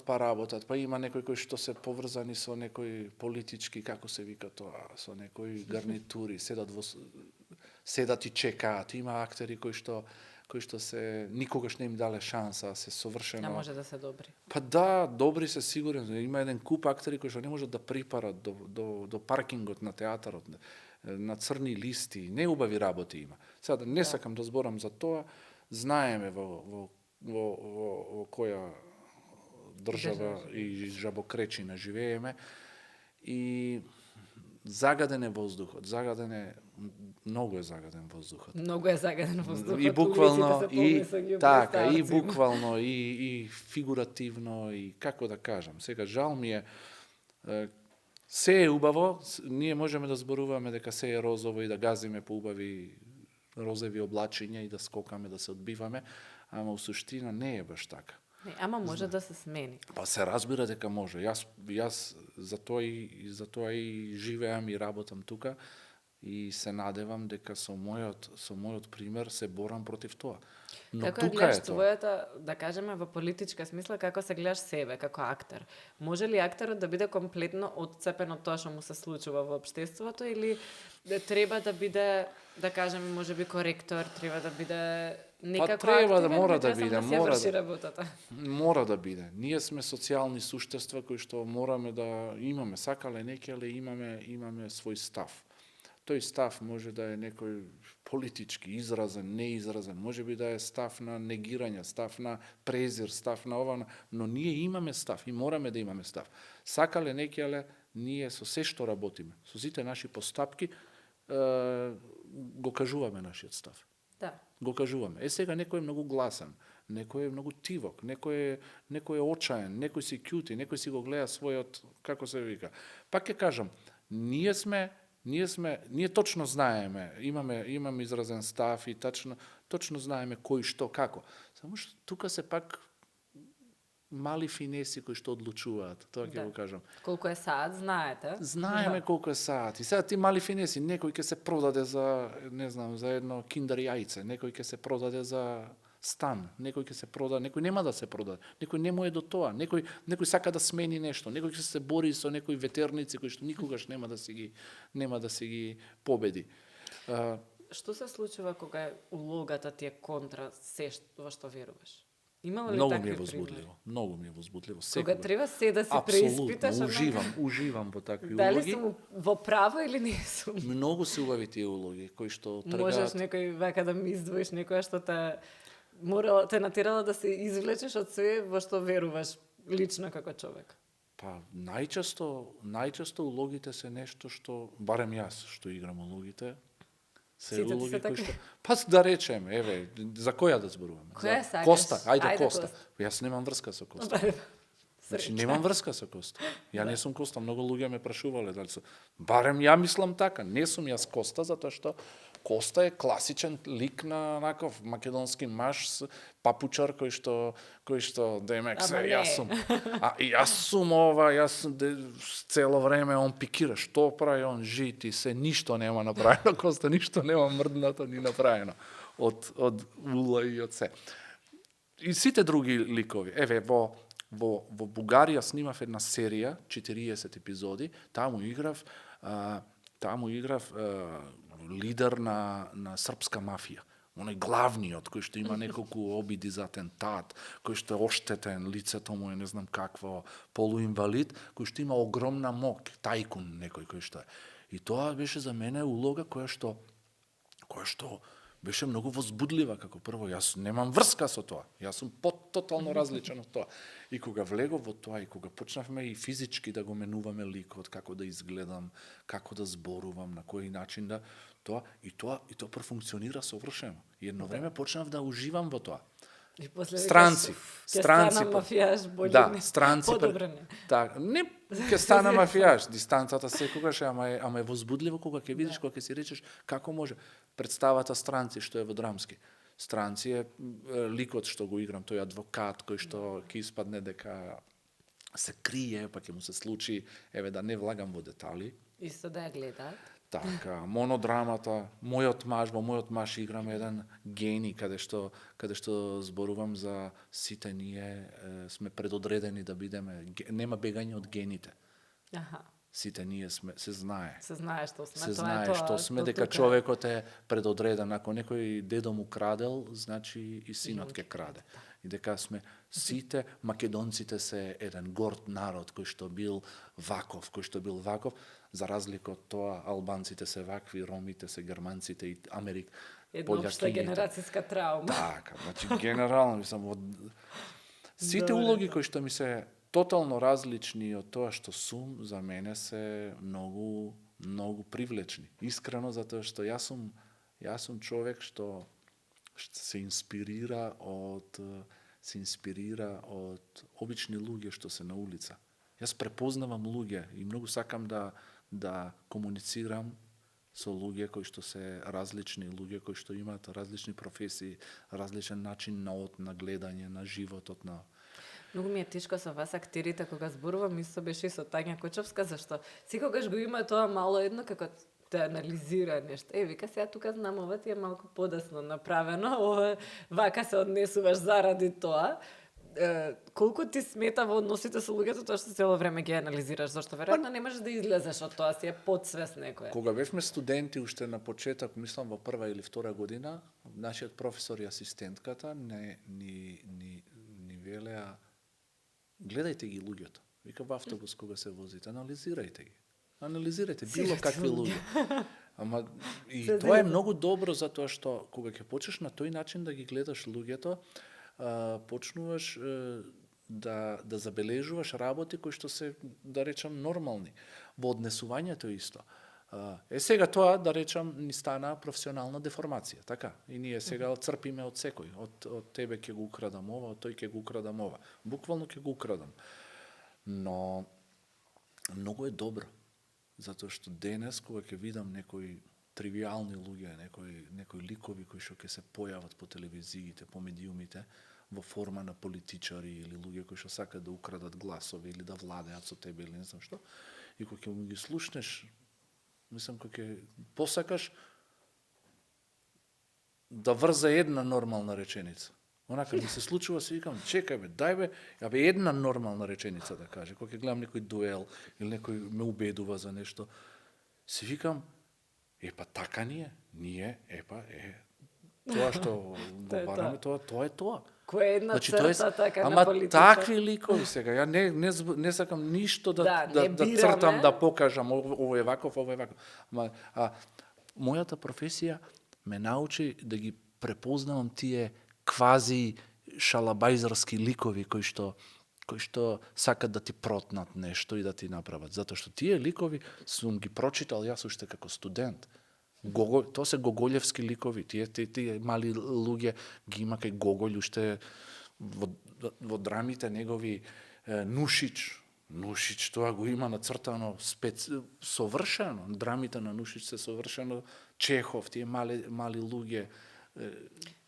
па работат, па има некои кои што се поврзани со некои политички, како се вика тоа, со некои гарнитури, седат и чекаат. Има актери кои што се никогаш не им дале шанса, се совршено. Не може да се добри. Па да, добри се сигурен. Има еден куп актери кои што не можат да припарат до паркингот на театарот, на црни листи, неубави работи има. Сега не сакам да зборам за тоа, знаеме во која држава и жабокречина живееме и загаден е воздухот, многу е загаден воздухот. Многу е загаден воздухот. И буквално и буквално и фигуративно и како да кажам. Сега жал ми е се е убаво, ние можеме да зборуваме дека се е розово и да газиме по убави розови облачиња и да скокаме, да се одбиваме, ама у суштина не е баш така. Не, ама може да се смени. Па се разбира дека може. Јас за тоа и живеам и работам тука и се надевам дека со мојот пример се борам против тоа. Но како тука гледаш е тоа. твојата, да кажеме во политичка смисла, како се гледаш себе како актер? Може ли актерот да биде комплетно отцепен од тоа што му се случува во општеството или треба да биде, да кажеме, можеби коректор, треба да биде некако активен, мора да биде, мора да биде. Ние сме социјални суштества кои што мораме да имаме, сакале некеле имаме свој став. Тој став може да е некој политички, изразен, неизразен, може би да е став на негирање, став на презир, став на ова, но ние имаме став и мораме да имаме став. Сакале некеле, ние со се што работиме, со сите наши постапки, го кажуваме нашиот став. Да. Го кажуваме. Сега некој е многу гласен, некој е многу тивок, некој е очаен, некој си кјути, некој си го гледа својот, како се вика. Пак ќе кажам, ние точно знаеме, имаме изразен став и точно знаеме кој што како. Само што тука се пак мали финеси кои што одлучуваат, тоа ќе го кажам. Колку е саат, знаете? Знаеме колку е саат. И сега ти мали финеси, некој ќе се продаде за, не знам, за едно киндер јајце, некој ќе се продаде за стан, некој ќе се продаде, некој нема да се продаде, некој не му е до тоа, некој сака да смени нешто, некој ќе се бори со некои ветерници кои што никогаш нема да си ги победи. Што се случува кога улогата ти е контра се во што веруваш? Имало ли Многу такви ми е примери? возбудливо. Многу ми е возбудливо. Кога треба се да се преиспиташ, Уживам во такви дали улоги. сум во право или не сум? Многу се убави тие улоги кои што Можеш тргаат. некој вака да ми издвоиш некоја што те натерала да се извлечеш од све во што веруваш лично како човек? Па најчесто улогите се нешто што барем јас што играм улогите се Сите ти улоги се кои така? што па да речем, еве, за која да зборуваме? Која За сакаш? Коста, Ајде, Коста. Коста. Јас немам врска со Коста. Значи Среќа. немам врска со Коста. Ја не сум Коста, многу луѓе ме прашувале дали сум. Барем ја мислам така, не сум јас Коста затоа што Коста е класичен лик на наков македонски маж, папучар кој што демек се Ама не. јас сум. Јас сум ова, цело време он пикира, што прави он жити, се ништо нема направено, Коста ништо нема мрднато ни направено од ула и од се. И сите други ликови. Еве во Бугарија снимав една серија, 40 епизоди, таму играв лидер на српска мафија. Оној главниот, кој што има неколку обиди за атентат, кој што е оштетен, лицето му е не знам какво, полуинвалид, кој што има огромна моќ, тајкун некој кој што е. И тоа беше за мене улога која што беше многу возбудлива, како прво, јас немам врска со тоа. Јас сум тотално различен од тоа. И кога влегов во тоа, и кога почнавме и физички да го менуваме ликот, како да изгледам, како да зборувам, на кој начин да тоа профункционира совршено. И едно време почнав да уживам во тоа. И после Странци. Ќе стана мафијаш, болje Да, не. странци. Подобро не. Так, не ќе стана мафијаш, дистанцата секогаш е, ама е возбудливо кога ќе видиш, кога ќе си речеш како може представата Странци што е во драмски. Странци е ликот што го играм, тој адвокат кој што ќе испадне дека се крие, па ќе му се случи, еве да не влагам во детали. Исто да ја гледаат. Така, монодрамата, во мојот маж играм еден гени каде што зборувам за сите ние сме предодредени да бидеме, нема бегање од гените. Аха. Сите ние се знае. Се знае што сме, Се знае што сме, дека човекот е предодреден. Ако некој дедо му крадел, значи и синот ќе краде. И дека сме сите македонците се еден горд народ кој што бил ваков, за разлика од тоа албанците се вакви, ромите се германците и Америк. Една општа генерацијска траума. Така, значи генерално мислам сите улоги кои што ми се тотално различни од тоа што сум, за мене се многу привлечни. Искрено, затоа што јас сум човек што се инспирира од обични луѓе што се на улица. Јас препознавам луѓе и многу сакам да комуницирам со луѓе кои што се различни, луѓе кои што имаат различни професии, различен начин на гледање на животот, на Многу ми е тешко со вас актерите кога зборувам, исто беше и со Тања Кочовска, зашто секогаш го има тоа мало едно како да анализира нешто. Вика сега тука знам ова ти е малку подасно направено, ова вака се однесуваш заради тоа. Колку ти смета во односите со луѓето тоа што цело време ги анализираш, зашто веројатно не можеш да излезеш од тоа, си е подсвест некоја. Кога бевме студенти уште на почеток, мислам во прва или втора година, нашиот професор и асистентката ни велеа: гледајте ги луѓето. Вика во автобус кога се возите, анализирајте ги. Анализирајте било какви луѓе. Ама и тоа е многу добро затоа што кога ќе почнеш на тој начин да ги гледаш луѓето, почнуваш да забележуваш работи кои што се, да речам, нормални. Во однесувањето исто. Сега тоа, да речам, ни стана професионална деформација, така? И ние сега црпиме од секој. Од тебе ќе го украдам ова, од тој ќе го украдам ова. Буквално ќе го украдам. Но многу е добро. Затоа што денес, кога ќе видам некои тривиални луѓе, некои ликови кои што ќе се појават по телевизиите, по медиумите, во форма на политичари или луѓе кои што сакаат да украдат гласови или да владеат со тебе или не знам што, и кога ќе ги слушнеш, мислам, кога ќе посакаш да врза една нормална реченица. Онака ми се случува, си викам, чекај бе, дај бе, една нормална реченица да каже. Кога ќе гледам некој дуел или некој ме убедува за нешто, си викам, така ние, тоа што го бараме, тоа е тоа. Која е една црта така на политика? Ама такви ликови сега, ја не сакам ништо да цртам, да покажам, ово е ваков, ово е ваков. Мојата професија ме научи да ги препознавам тие квази шалабајзарски ликови кои што сакат да ти протнат нешто и да ти направат. Затоа што тие ликови сум ги прочитал јас уште како студент. Тоа се гоголевски ликови, тие мали луѓе ги има кај Гоголј уште во драмите негови. Нушич тоа го има нацртано совршено, драмите на Нушич се совршено, Чехов, тие мали луѓе.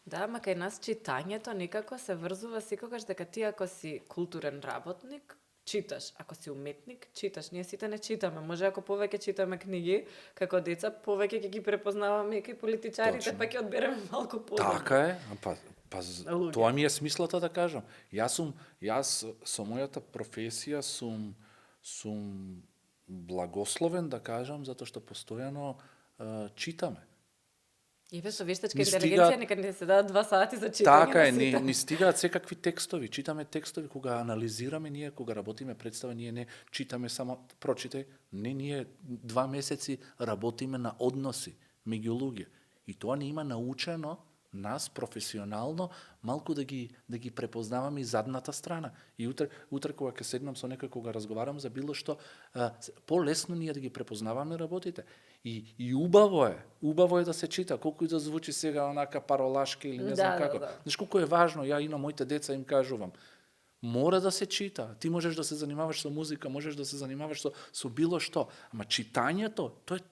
Да, ама кај нас читањето некако се врзува секогаш дека ти ако си културен работник, читаш. Ако си уметник, читаш. Ние сите не читаме. Може ако повеќе читаме книги, како деца, повеќе ќе ги препознаваме и политичарите, па ќе одбереме малку подобро. Така е. Тоа ми е смислата да кажам. Јас со мојата професија сум благословен да кажам, затоа што постојано читаме. Еве со вештачка интелигенција нека не се дадат 2 сати за читање. Така е, ни стигаат секакви текстови, читаме текстови, кога анализираме ние, кога работиме представа, ние не читаме само прочитај, ние 2 месеци работиме на односи меѓу луѓе. И тоа не има научено нас професионално малку да ги препознаваме и задната страна. И утре кога ќе седнам со некој, кога разговарам за било што, полесно ние да ги препознаваме работите. И убаво е да се чита, колку и да звучи сега онака паролашки или не знам како. Знаеш колку е важно, ја и на моите деца им кажувам, мора да се чита. Ти можеш да се занимаваш со музика, можеш да се занимаваш со било што, ама читањето, тоа е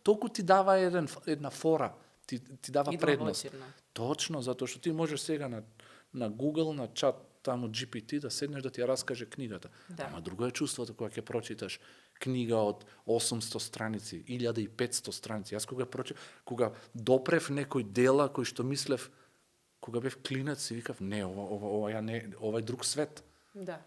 толку ти дава една фора. Ти дава предност. Точно, затоа што ти можеш сега на Google, на чат, таму GPT, да седнеш да ти ја раскаже книгата. Да. Ама друго е чувството кога ќе прочиташ книга од 800 страници, 1500 страници. Јас кога допрев некој дела кој што мислев, кога бев клинец, си викав, не, ова е друг свет. Да.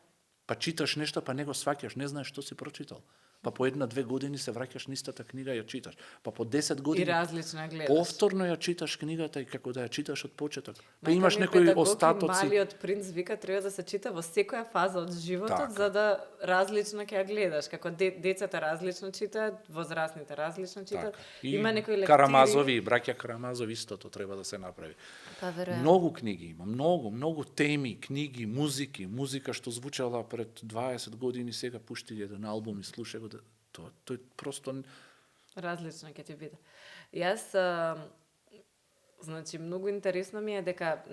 Па читаш нешто, па не го сваќаш, не знаеш што си прочитал. Па по 1-2 години се враќаш на истата книга и ја читаш. Па по 10 години и различна гледаш. Повторно ја читаш книгата и како да ја читаш од почеток. Па имаш некои остатоци. Малиот принц вика треба да се чита во секоја фаза од животот, за да различно ќе ја гледаш. Како децата различно читаат, возрастните различно читаат. Има некои лектири. Карамазови, браќа Карамазови истото треба да се направи. Па веројатно. Многу книги има, многу теми, книги, музика што звучала пред 20 години, сега пушти еден албум и слушај го. Тој просто различно ќе ти биде. Јас значи многу интересно ми е дека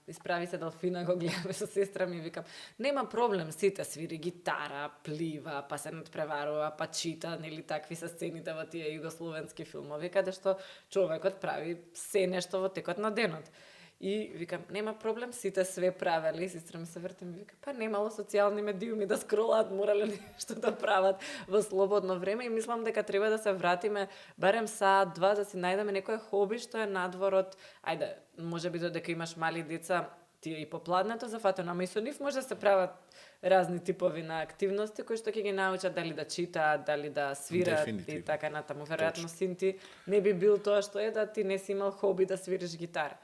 исправи се Делфина, го гледаме со сестра ми и викам, нема проблем, сите свири гитара, плива, па се надпреварува, па чита, нели такви се сцените во тие југословенски филмови каде што човекот прави се нешто во текот на денот. И викам, нема проблем, сите све правели. Сестра ми се врти ми вика, па немало социјални медиуми да скролаат, морале нешто да прават во слободно време и мислам дека треба да се вратиме барем саат, два, да си најдеме некое хоби што е надвор од, ајде, можеби додека имаш мали деца, тие и попладнето зафатено, ама и со нив може да се прават разни типови на активности кои што ќе ги научат дали да читаат, дали да свират и така натаму. Веројатно син ти не би бил тоа што е да ти не си имал хоби да свириш гитара.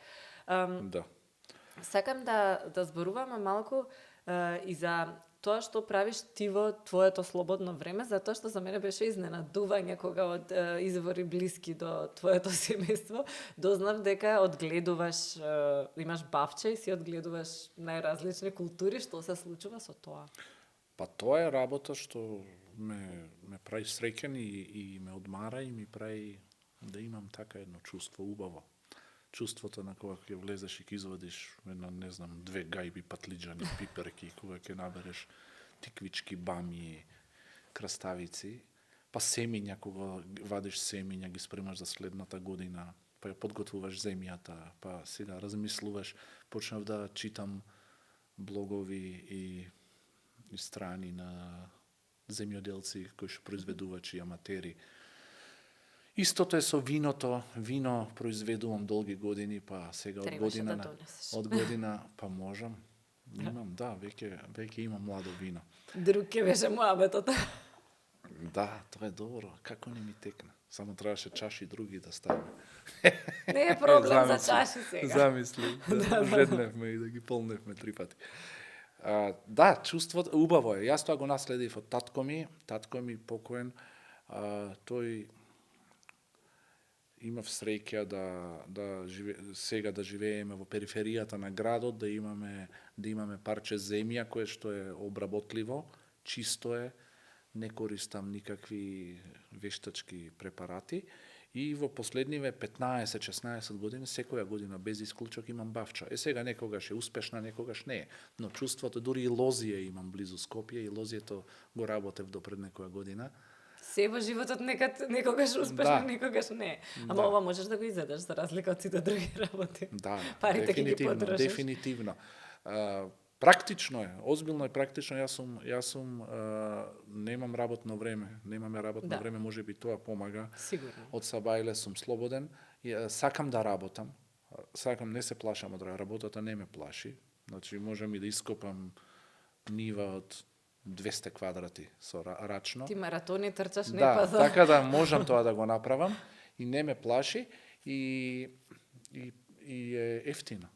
Да. Сакам да зборуваме малку и за тоа што правиш ти во твоето слободно време, затоа што за мене беше изненадување кога од извори блиски до твоето семејство дознав дека одгледуваш, имаш бавче и си одгледуваш најразлични култури. Што се случува со тоа? Па тоа е работа што ме прави среќен и ме одмара и ми прави да имам така едно чувство убаво. Чувството на кога ќе влезеш и ќе извадиш една, не знам, 2 гајби патлиџани, пиперки, кога ќе набереш тиквички, бамии, краставици, па семиња, кога вадиш семиња, ги спремаш за следната година, па ја подготвуваш земјата, па сега размислуваш, почнав да читам блогови и страни на земјоделци кои што произведувачи, аматери. Истото е со виното. Вино произведувам долги години, па сега од година па можам. Имам, да, веќе имам младо вино. Друг ќе беше муабетот. Да, тоа е добро. Како не ми текна? Само требаше чаши други да ставаме. Не е проблем за чаши сега. Замисли, жедневме и да ги полневме 3 пати. Да, чувството убаво е. Јас тоа го наследив од татко ми покоен. Тој имав среќа сега да живееме во периферијата на градот, да имаме парче земја кое што е обработливо, чисто е, не користам никакви вештачки препарати и во последниве 15-16 години, секоја година без исклучок имам бавча. Сега некогаш е успешна, некогаш не е, но чувството, дури и Лозија имам близу Скопје и Лозието го работев до пред некоја година. Се во животот некогаш успешно, некогаш не. Ама ова можеш да го изедеш за разлика од сите други работи. Да, парите ќе ги потрошиш. Дефинитивно. Практично е, озбилно е практично. Јас сум немам работно време. Немаме работно време, можеби тоа помага. Сигурно. Од сабајле сум слободен. Сакам да работам. Не се плашам од работата, не ме плаши. Значи можам и да ископам нива од 200 квадрати со рачно. Ти маратони трчаш, не да, пазар. Така да можам тоа да го направам и не ме плаши и е ефтино.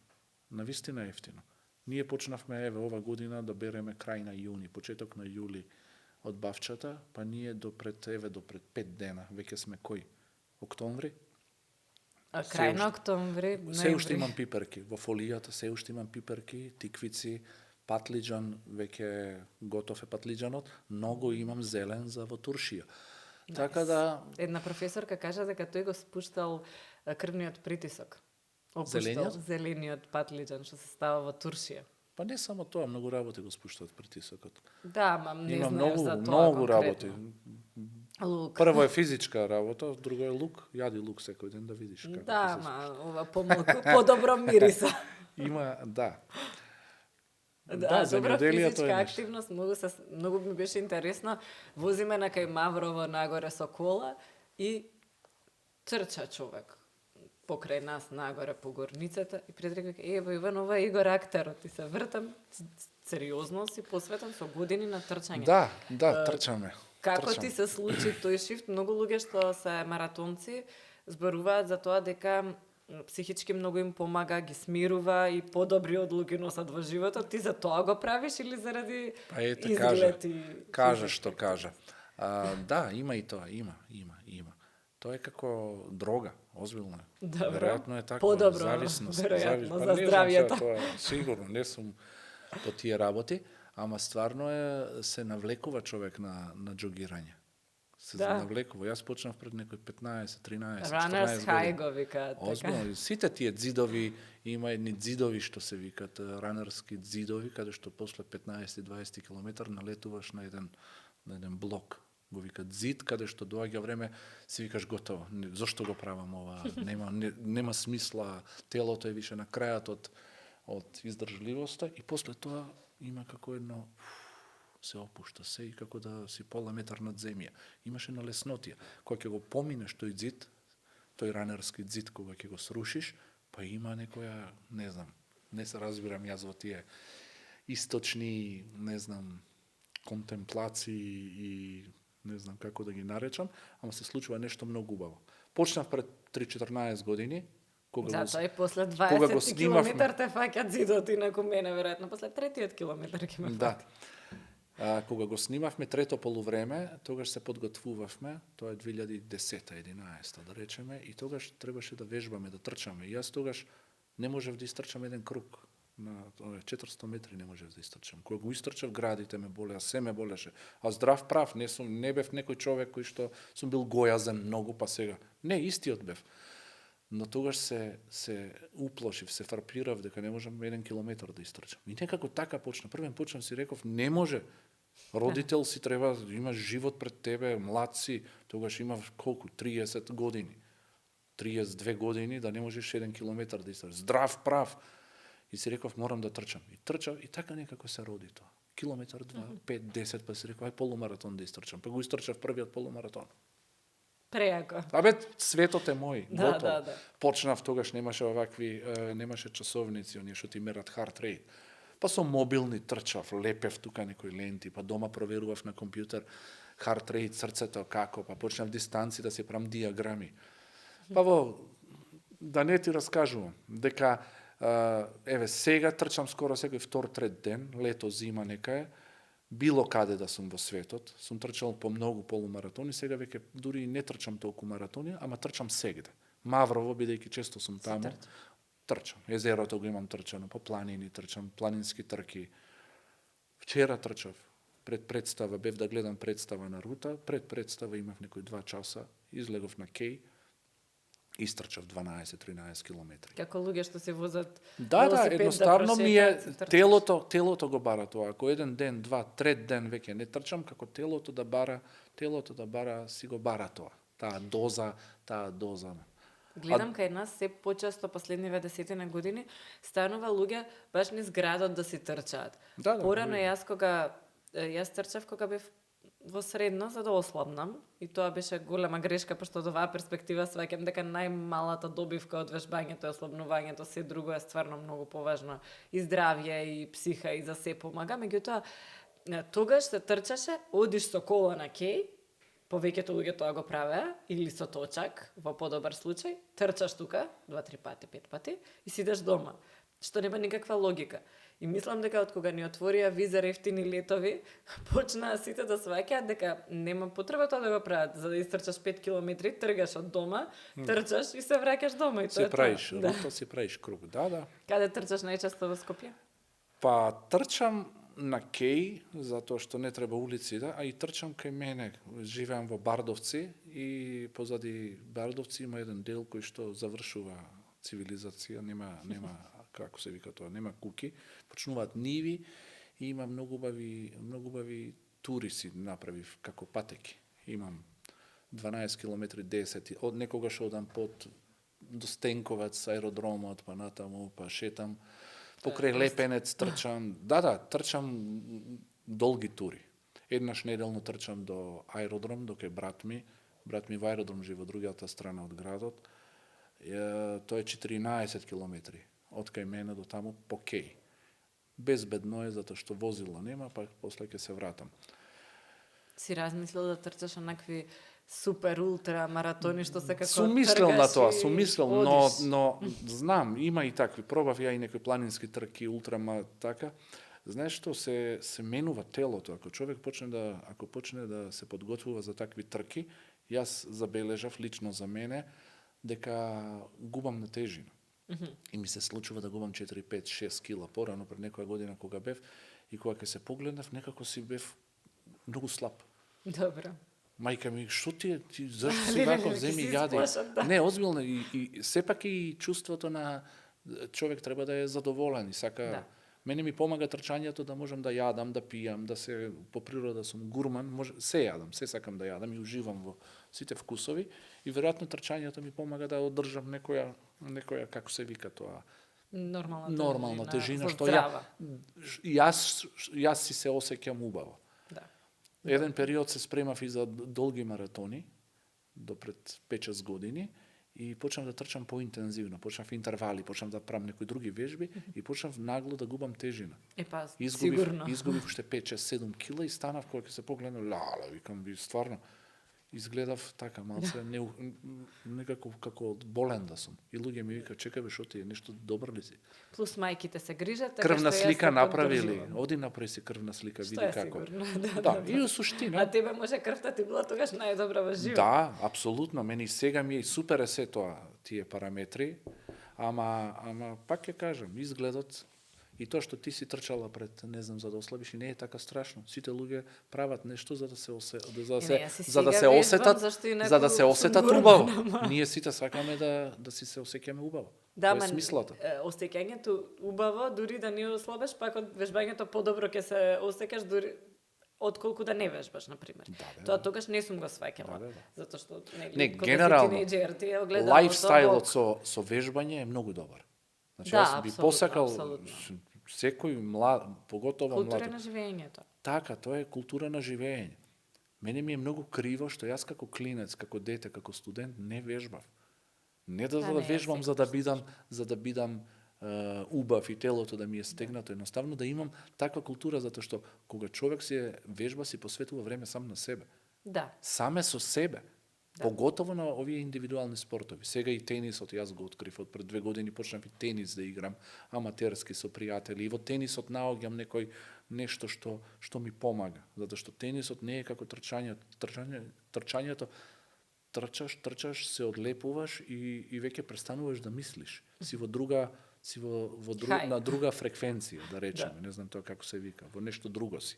Навистина е ефтино. Ние почнавме ова година да береме крај на јуни, почеток на јули од бавчата, па ние до пред 5 дена, веќе сме кој? Октомври? Крај на октомври, Се уште имам пиперки. Во фолијата се уште имам пиперки, тиквици, патлиџан, веќе готов е патлиџанот, многу имам зелен за во туршија. Така да... Една професорка кажа дека тој го спуштал крвниот притисок. Зелениот? Зелениот патлиџан што се става во туршија. Па не само тоа, многу работи го спуштаат притисокот. Да, ма не Има знаеш многу, за тоа многу конкретно. работи. Лук. Прво е физичка работа, друго е лук. Јади лук секој ден да видиш како Да, ќе се ма ова помалку, подобро мириса. Има, да. Да, добра земјоделието физичка е активност, многу ми беше интересно. Возиме на кај Маврово нагоре со кола и трча човек покрај нас нагоре по горницата и Предрик вика, ево Иван, ова е Игор актерот. И се вртам, сериозно си посветен со години на трчање. Да, трчаме. Како Трчам. ти се случи тој шифт? Многу луѓе што се маратонци зборуваат за тоа дека психички многу им помага, ги смирува и подобри одлуки носат во животот. Ти за тоа го правиш или заради Па ете, изглед и... кажа што кажа. Да, има и тоа, има. Тоа е како дрога, озбилно е. Добро. Веројатно е така, Подобро, зависност. веројатно, Па за не знам здравјето. сега тоа, сигурно, не сум по тие работи, ама стварно е, се навлекува човек на џогирање. Се Да. навлекува. Јас почнав пред некои 15, 13, 14 Runners години. high го викаат. Така. Озбилно, сите тие дзидови, има едни дзидови што се викат ранерски дзидови, каде што после 15-20 километар налетуваш на еден блок. Го викат зид, каде што доаѓа време, си викаш готово. Зошто го правам ова? Нема смисла, телото е више на крајот од издржливоста и после тоа има како едно се опушта се и како да си пола метар над земја. Имаше на леснотија. Кога ќе го поминеш тој зид, тој ранерски зид, кога ќе го срушиш, па има некоја, не знам, не се разбирам јас во тие источни, не знам, контемплации и не знам како да ги наречам, ама се случува нешто многу убаво. Почнав пред 3-14 години, кога Затоа и после кога го 20 снимавме. километар те фаќат зидот инаку мене, веројатно, после третиот километар ќе ме Да. фати. Кога го снимавме трето полувреме, тогаш се подготвувавме, тоа е 2010-11, да речеме, и тогаш требаше да вежбаме, да трчаме. И јас тогаш не можев да истрчам еден круг. На 400 метри не можев да истрчам. Кога го истрчав, градите ме болеа, се ме болеше. А здрав прав, не бев некој човек кој што сум бил гојазен многу, па сега. Не, истиот бев. Но тогаш се уплошив, се фрапирав дека не можам 1 километар да истрчам. И некако така почна. Првен почнав си реков, не може. Родител си треба, имаш живот пред тебе, млад си, тогаш имав колку, 30 години. 32 години да не можеш 1 километар да истрчаш. Здрав прав. И си реков, морам да трчам. И трчав, и така некако се роди тоа. Километар, 2, 5, 10, па си реков, ај полумаратон да истрчам. Па го истрчав првиот полумаратон. Прејако. Абе, светот е мој, Да, готово. да. Почнав, тогаш немаше овакви, немаше часовници, оние што ти мерат heart rate. Па со мобилни трчав, лепев тука некои ленти, па дома проверував на компјутер heart rate, срцето како, па почнав дистанци да си правам диаграми. Па да не ти раскажувам, дека еве сега трчам скоро секој втор, трет ден, лето, зима некај, било каде да сум во светот, сум трчал по многу полумаратони, сега веќе дури и не трчам толку маратони, ама трчам сегде. Маврово, бидејќи често сум таму, трчам. Езерото го имам трчано, по планини трчам, планински трки. Вчера трчав, пред представа, бев да гледам представа на рута, пред представа имав некои 2 часа, излегов на кеј, истрчав 12-13 километри. Како луѓе што се возат Да, велосипед едноставно ми е прошетаат, се трчаш. телото го бара тоа. Ако еден ден, 2, трет ден веќе не трчам, како телото да бара, си го бара тоа. Таа доза. Гледам кај нас се почесто последниве 10 години станува луѓе баш низ градот да си трчаат. Да, Порано јас трчав кога бев во средно за да ослабнам и тоа беше голема грешка, пошто од оваа перспектива сваќам дека најмалата добивка од вежбањето и ослабнувањето, се друго е стварно многу поважно. И здравје, и психа, и за се помага. Меѓутоа, тогаш се трчаше, одиш со кола на кеј, повеќето луѓе тоа го правеа, или со точак, во подобар случај, трчаш тука, 2-3 пати, 5 пати, и сидеш дома. што нема никаква логика. И мислам дека од кога ни отворија виза ефтини летови, почнаа сите да сваќаат дека нема потреба тоа да го прават, за да истрчаш 5 километри, тргаш од дома, трчаш и се враќаш дома и тоа Се е тоа. правиш, рута си правиш круг. Да. Каде трчаш најчесто во Скопје? Па трчам на Кеј, затоа што не треба улици, а и трчам кај мене. Живеам во Бардовци и позади Бардовци има еден дел кој што завршува цивилизација, нема како се вика тоа, нема куки, почнуваат ниви и има многу убави тури си направив како патеки. Имам 12 километри 10, од некогаш одам под до Стенковец, аеродромот, па натаму, па шетам, покрај Лепенец трчам, трчам долги тури. Еднаш неделно трчам до аеродром, до кај брат ми во аеродром живе во другата страна од градот, тоа е 14 километри, од кај мене до таму по Кеј. Безбедно е, затоа што возила нема, па после ќе се вратам. Си размислил да трчаш онакви супер ултра маратони што се како Сум мислел на тоа, одиш. но знам, има и такви, пробав ја и некои планински трки, ултрама така. Знаеш што се менува телото, ако човек почне да се подготвува за такви трки, јас забележав лично за мене дека губам на тежина. И ми се случува да губам 4, 5, 6 кила порано пред некоја година кога бев и кога ќе се погледнав, некако си бев многу слаб. Добро. Мајка ми, што ти зашто си вако, вземи јади. Не, озбилно, и сепак и чувството на човек треба да е задоволен и сака. Да. Мене ми помага трчањето да можам да јадам, да пијам, да се по природа сум гурман, се јадам, се сакам да јадам и уживам во сите вкусови и веројатно трчањето ми помага да одржам некоја како се вика тоа, нормална тежина што јас си се осеќам убаво. Да. Еден период се спремав и за долги маратони до пред 5-6 години и почнав да трчам поинтензивно, почнав интервали, почнав да правам некои други вежби и почнав нагло да губам тежина. Сигурно. Изгубив уште 5-6-7 кила и станав кога ќе се погледнам, викам би стварно изгледав така малце некако како болен да сум. И луѓе ми вика, чекај бе, шо ти е, нешто добро ли си? Плюс мајките се грижат, така крвна што слика јас направили. Оди направи си крвна слика, види како. Да, и у суштина. А тебе може крвта ти била тогаш најдобра во живот. Да, апсолутно. Мене и сега ми е супер е се тоа, тие параметри, ама пак ќе кажам, изгледот и тоа што ти си трчала пред, не знам, за да ослабиш, и не е така страшно. Сите луѓе прават нешто за да се осетат убаво. Ние сите сакаме да си се осеќаме убаво. Да, тоа е смислото. Осеќањето убаво, дури да не ослабеш, пак од вежбањето подобро ќе се осеќаш дури отколку да не вежбаш, на пример. Тоа тогаш не сум го сваќала, затоа што генерално лајфстајлот со вежбање е многу добар. Значи, јас би посакал секој млад, поготово млад. Култура на живењето. Така, тоа е култура на живење. Мене ми е многу криво што јас како клинец, како дете, како студент не вежбав. Не да вежбам за да бидам убав и телото да ми е стегнато, едноставно да имам таква култура затоа што кога човек се вежба си посветува време сам на себе. Да. Саме со себе. Да. Поготово на овие индивидуални спортови. Сега и тенисот, јас го открив од пред 2 години, почнав и тенис да играм, аматерски со пријатели. И во тенисот наоѓам нешто што ми помага, затоа што тенисот не е како трчањето. Трчањето трчаш, се одлепуваш и веќе престануваш да мислиш. Си во на друга фреквенција, да речеме, не знам тоа како се вика, во нешто друго си.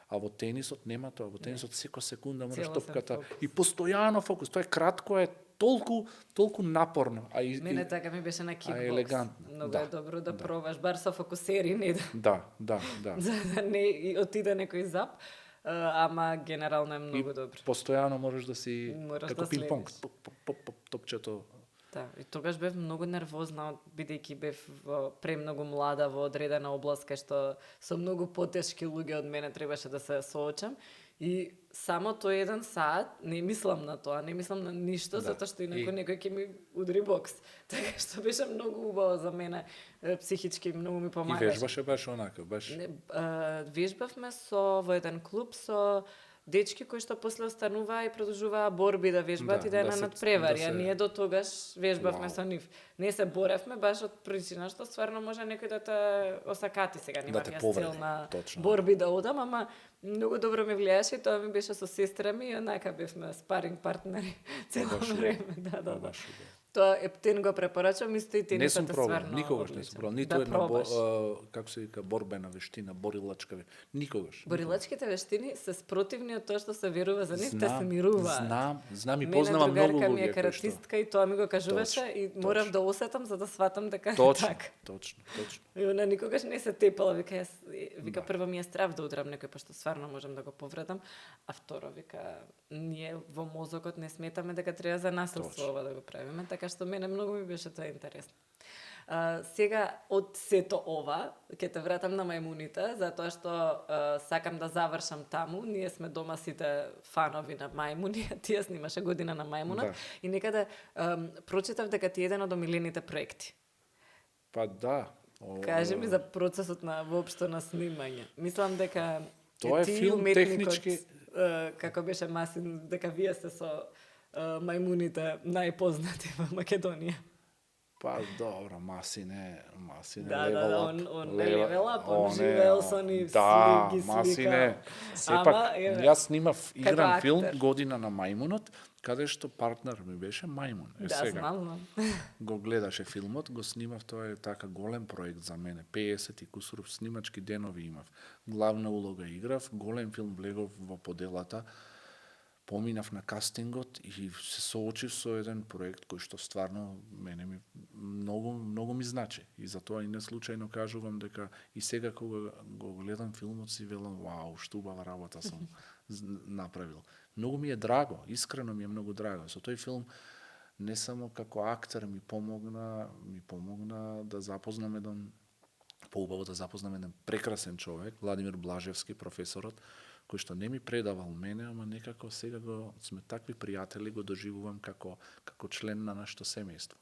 А во тенисот нема тоа, во тенисот секоја секунда мораш топката и постојано фокус. Тоа е кратко, е толку напорно, мене така ми беше на кикбокс. Елегантно. Многу е добро да пробаш, бар со фокусери, не да. За да не отиде некој зап, ама генерално е многу добро. Постојано можеш да си како пинг-понг, топчето. Да, и тогаш бев многу нервозна, бидејќи бев премногу млада во одредена област кај што со многу потешки луѓе од мене требаше да се соочам. И само тој 1 саат не мислам на тоа, не мислам на ништо, затоа што некој ќе ми удри бокс. Така што беше многу убаво за мене, психички многу ми помагаше. И вежбаше баш онака, баш? Вежбавме во еден клуб со дечки кои што после остануваа и продолжуваа борби да вежбат и да ја надпревари, а ние до тогаш вежбавме со нив. Не се боревме баш од причина што стварно може некој да те осакати сега, немам јас цел на борби да одам, ама многу добро ми влијаше и тоа ми беше со сестра ми и онака бевме спаринг партнери цело време. Да. Тоа Ептен го препорачам, исто и тенисот е стварно. Никогаш не сум пробал. Ниту една како се вика борбена вештина, борилачка никогаш. Борилачките вештини се спротивни од тоа што се верува за нив, те се мируваат. Знам и познавам многу луѓе. Ми е каратистка и тоа ми го кажуваше и морав да осетам за да сватам дека е така. Точно. И она никогаш не се тепала, вика прво ми е страв да удрам некој пошто стварно можам да го повредам, а второ вика ние во мозокот не сметаме дека треба за насилство ова да го правиме, така што мене многу ми беше тоа интересно. Сега од сето ова ќе те вратам на мајмуните, затоа што сакам да завршам таму. Ние сме дома сите фанови на мајмуни, ти ја снимаше Година на мајмунот и некаде прочитав дека ти е еден од омилените проекти. Па да. Кажи ми за процесот на воопшто на снимање. Мислам дека тоа е филм технички, како беше Масин, дека вие сте со мајмуните најпознати во Македонија. Па добро, Масин е левел ап, он живеел со нив, ги сликал. Масин е, сепак, јас снимав игран филм Година на мајмунот, каде што партнер ми беше мајмун. Знам. Го гледаше филмот, го снимав, тоа е така голем проект за мене, 50 и кусур снимачки денови имав. Главна улога играв, голем филм влегов во поделата, поминав на кастингот и се соочив со еден проект кој што стварно мене ми многу ми значи. И затоа и не случајно кажувам дека и сега кога го гледам филмот си велам вау, што убава работа сум направил. Многу ми е драго, искрено ми е многу драго. Со тој филм не само како актер ми помогна да запознам еден поубаво да запознам еден прекрасен човек, Владимир Блажевски, професорот, кој што не ми предавал мене, ама некако сега сме такви пријатели, го доживувам како член на нашето семејство.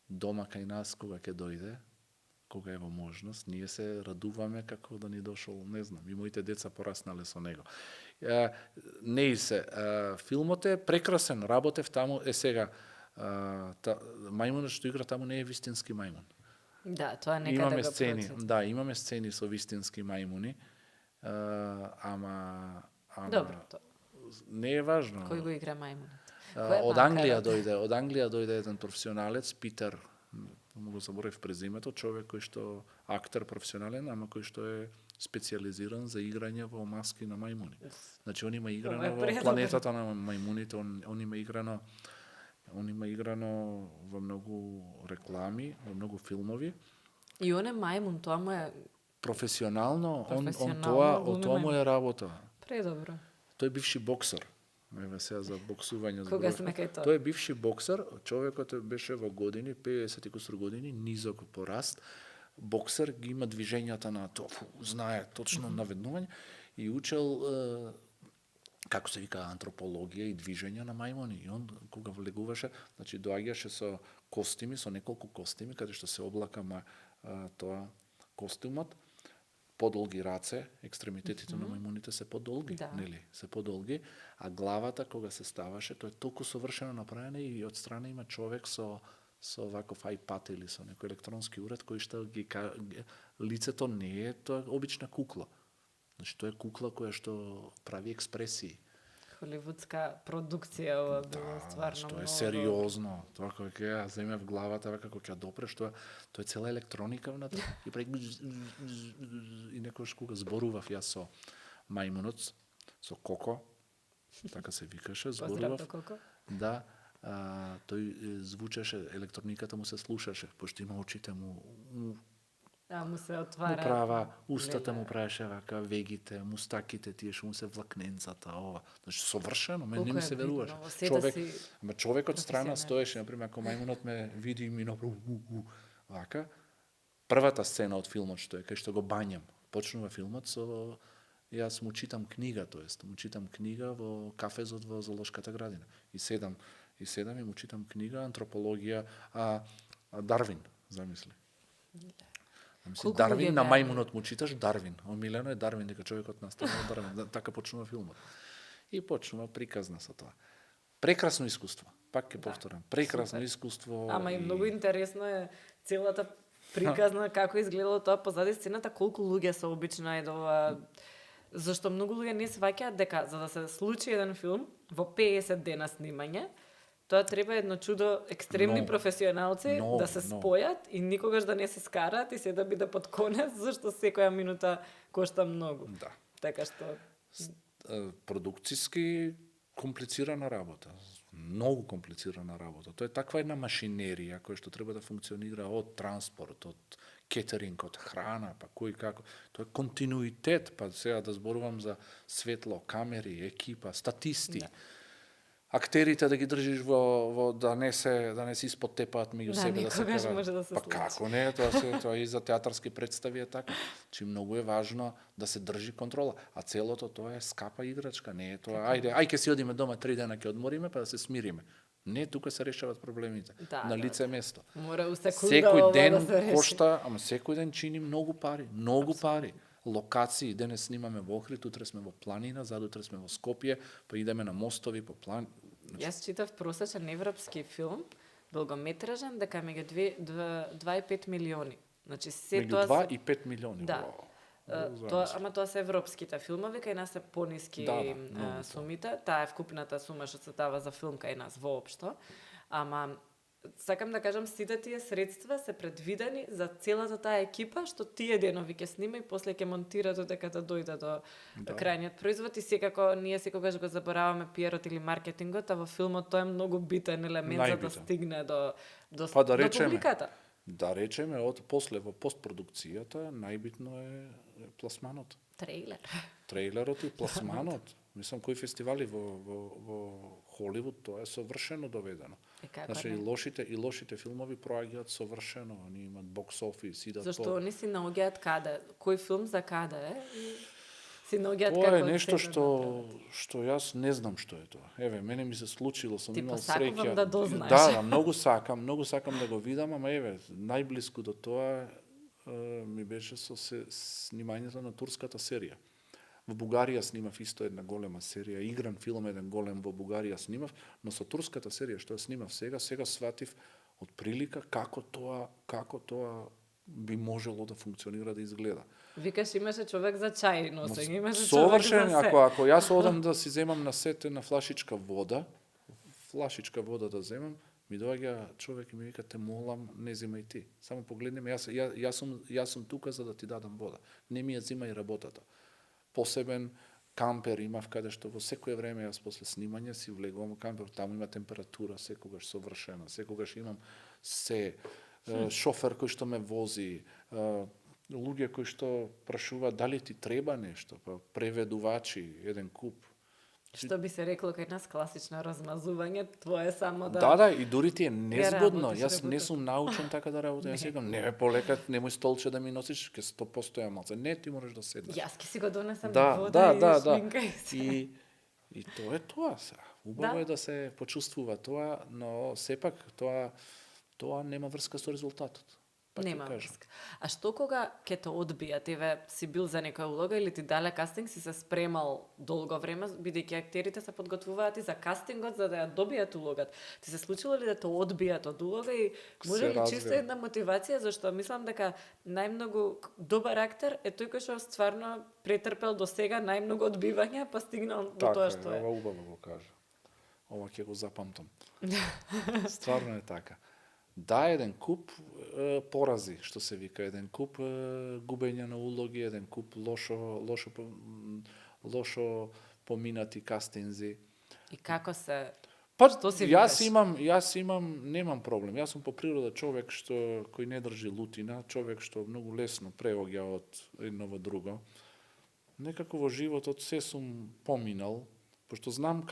Дома кај нас, кога ќе дојде, кога е во можност, ние се радуваме како да ни дошол, не знам, и моите деца пораснале со него. Филмот е прекрасен, работев таму, сега, мајмунот што игра таму не е вистински мајмун. Да, тоа некаде го прочитав. Да, имаме сцени со вистински мајмуни, ама добро, не е важно. Кој го игра мајмунот? Од Англија дојде еден професионалец, Питер, го заборев презимето, човек кој што актер професионален, ама кој што е специализиран за играње во маски на мајмуни. Значи он има играно во планетата на мајмуните, он има играно во многу реклами, во многу филмови. И он е мајмун, тоа му е професионално, тоа му е работа. Предобро. Тој е бивши боксер. Еве сега за боксување. Кога сме кај тоа? Тој е бивши боксер, човекот беше во години, 50 и кусур години, низок пораст. Боксер ги има движењата на тоа, знае точно наведнување и учел како се вика антропологија и движења на мајмуни. И он кога влегуваше, значи доаѓаше со костими, со неколку костими, каде што се облака тоа костумот, подолги раце, екстремитетите на мајмуните се подолги, нели? Се подолги, а главата кога се ставаше, тоа е толку совршено направено и од страна има човек со ваков iPad или со некој електронски уред кој што лицето не е тоа обична кукла. Значи тоа е кукла која што прави експресии. Холивудска продукција ова било стварно многу. Тоа е сериозно. Тоа кога ќе ја земе в главата, како ќе ја допреш, тоа е цела електроника внатре и прави и некојаш кога зборував јас со мајмунот, со Коко, така се викаше, зборував. Да, тој звучеше, електрониката му се слушаше, пошто има очите му му се отвара. Му права, устата му правеше вака, вегите, мустаките, тие што му се влакненцата, ова. Значи, совршено, мене не ми се веруваше. Човек од страна стоеше, например, ако мајмунот ме види и ми направи вака, првата сцена од филмот што е, кај што го бањам, почнува филмот со јас му читам книга, му читам книга во кафезот во Зоолошката градина. И седам и му читам книга, антропологија, Дарвин, замисли. Колку Дарвин луѓе на беа? мајмунот му читаш Дарвин. Омилено е Дарвин, дека човекот настанал Дарвин. Така почнува филмот. И почнува приказна со тоа. Прекрасно искуство. Пак ќе повторам. Прекрасно супер. искуство. Ама и многу интересно е целата приказна како изгледало тоа позади сцената, колку луѓе се обично ова. Зашто многу луѓе не сваќаат дека за да се случи еден филм во 50 дена снимање, тоа треба едно чудо екстремни Много. професионалци Много, да се много. спојат и никогаш да не се скарат и се да биде под конец, зашто секоја минута кошта многу. Да. Така што Продукциски комплицирана работа. Многу комплицирана работа. Тоа е таква една машинерија која што треба да функционира од транспорт, од кетеринг, од храна, па кој како. Тоа е континуитет, па сега да зборувам за светло, камери, екипа, статисти. Да. Актерите да ги држиш во да не се исподтепаат меѓу Да, себе, да се никогаш кажа. може да се Па случи. како не, тоа и за театарски представи е така. Чи многу е важно да се држи контрола, а целото тоа е скапа играчка, не е тоа ајде ќе си одиме дома 3 дена ќе одмориме па да се смириме. Не, тука се решават проблемите Да, на да, лице место. мора у секунда Секој ова ден да се реши. кошта, ама секој ден чини многу пари, пари. Локации, денес снимаме во Охрид, утре сме во Планина, задутре сме во Скопје, па идеме на мостови по план. Јас читав просечен европски филм, долгометражен, дека меѓу 2 и 5 милиони. Значи се Меѓу тоа 2 се... и 5 милиони. Да. Вау. Ама тоа се европските филмови, кај нас се пониски многу сумите. Таа е вкупната сума што се дава за филм кај нас воопшто. Ама сакам да кажам, сите тие средства се предвидени за целата таа екипа што тие денови ќе снима и после ќе монтира додека да дојде до крајниот производ и секако ние секогаш го забораваме пиерот или маркетингот, а во филмот тоа е многу битен елемент за да стигне до Па до да речеме, публиката. Да речеме, после во постпродукцијата најбитно е пласманот. Трейлерот и пласманот. Мислам, кои фестивали во Холивуд, тоа е совршено доведено. Значи, и лошите филмови проаѓаат совршено, они имаат бокс офис, идат Зашто они си наоѓаат каде, кој филм за каде е, и си наоѓаат како. Тоа е нешто што јас не знам што е тоа. Еве, мене ми се случило, сум имал среќа. Ти посакувам да дознаеш. Да, многу сакам да го видам, ама еве, најблиску до тоа ми беше со снимањето на турската серија. Во Бугарија снимав исто една голема серија, игран филм еден голем во Бугарија снимав, но со турската серија што ја снимав сега сватив од прилика како тоа би можело да функционира, да изгледа. Викаш, имаше човек за чај носење, имаше човек совршен, за се. ако јас одам да си земам на сет на флашичка вода да земам, ми доаѓа човек и ми вика, те молам, не земај ти. Само погледни ме, јас сум тука за да ти дадам вода. Не ми ја земај работата. Посебен кампер имав каде што во секое време јас после снимање си влегувам во кампер, таму има температура секогаш совршена, секогаш имам шофер кој што ме вози, луѓе кои што прашуваат дали ти треба нешто, па преведувачи, еден куп. Што би се рекло кај нас класично размазување, твое само да... Да, и дури ти е незгодно. Јас не работиш. сум научен така да работам. Јас секам, не полека, немој столче да ми носиш, ќе 100% ја малце. Не, ти мораш да седнеш. Јас ќе си го донесам Да, вода и да. шминка и се. И тоа е тоа сега. Убаво е да се почувствува тоа, но сепак тоа нема врска со резултатот. Нема врска. А што кога ќе те одбијат? Еве, си бил за некоја улога или ти дале кастинг, си се спремал долго време, бидејќи актерите се подготвуваат и за кастингот за да ја добијат улогат. Ти се случило ли да те одбијат од улога и може ли чисто една мотивација, зашто мислам дека најмногу добар актер е тој кој што стварно претрпел до сега најмногу одбивања, па стигнал до тоа што е. Ова убаво го кажа. Ова ќе го запамтам. Стварно е така. Да, еден куп порази, што се вика, еден куп губење на улоги, еден куп лошо поминати кастинзи. И како се... Па, што си јас немам проблем. Јас сум по природа човек кој не држи лутина, човек што многу лесно преоѓа од едно во друго. Некако во животот се сум поминал, пошто знам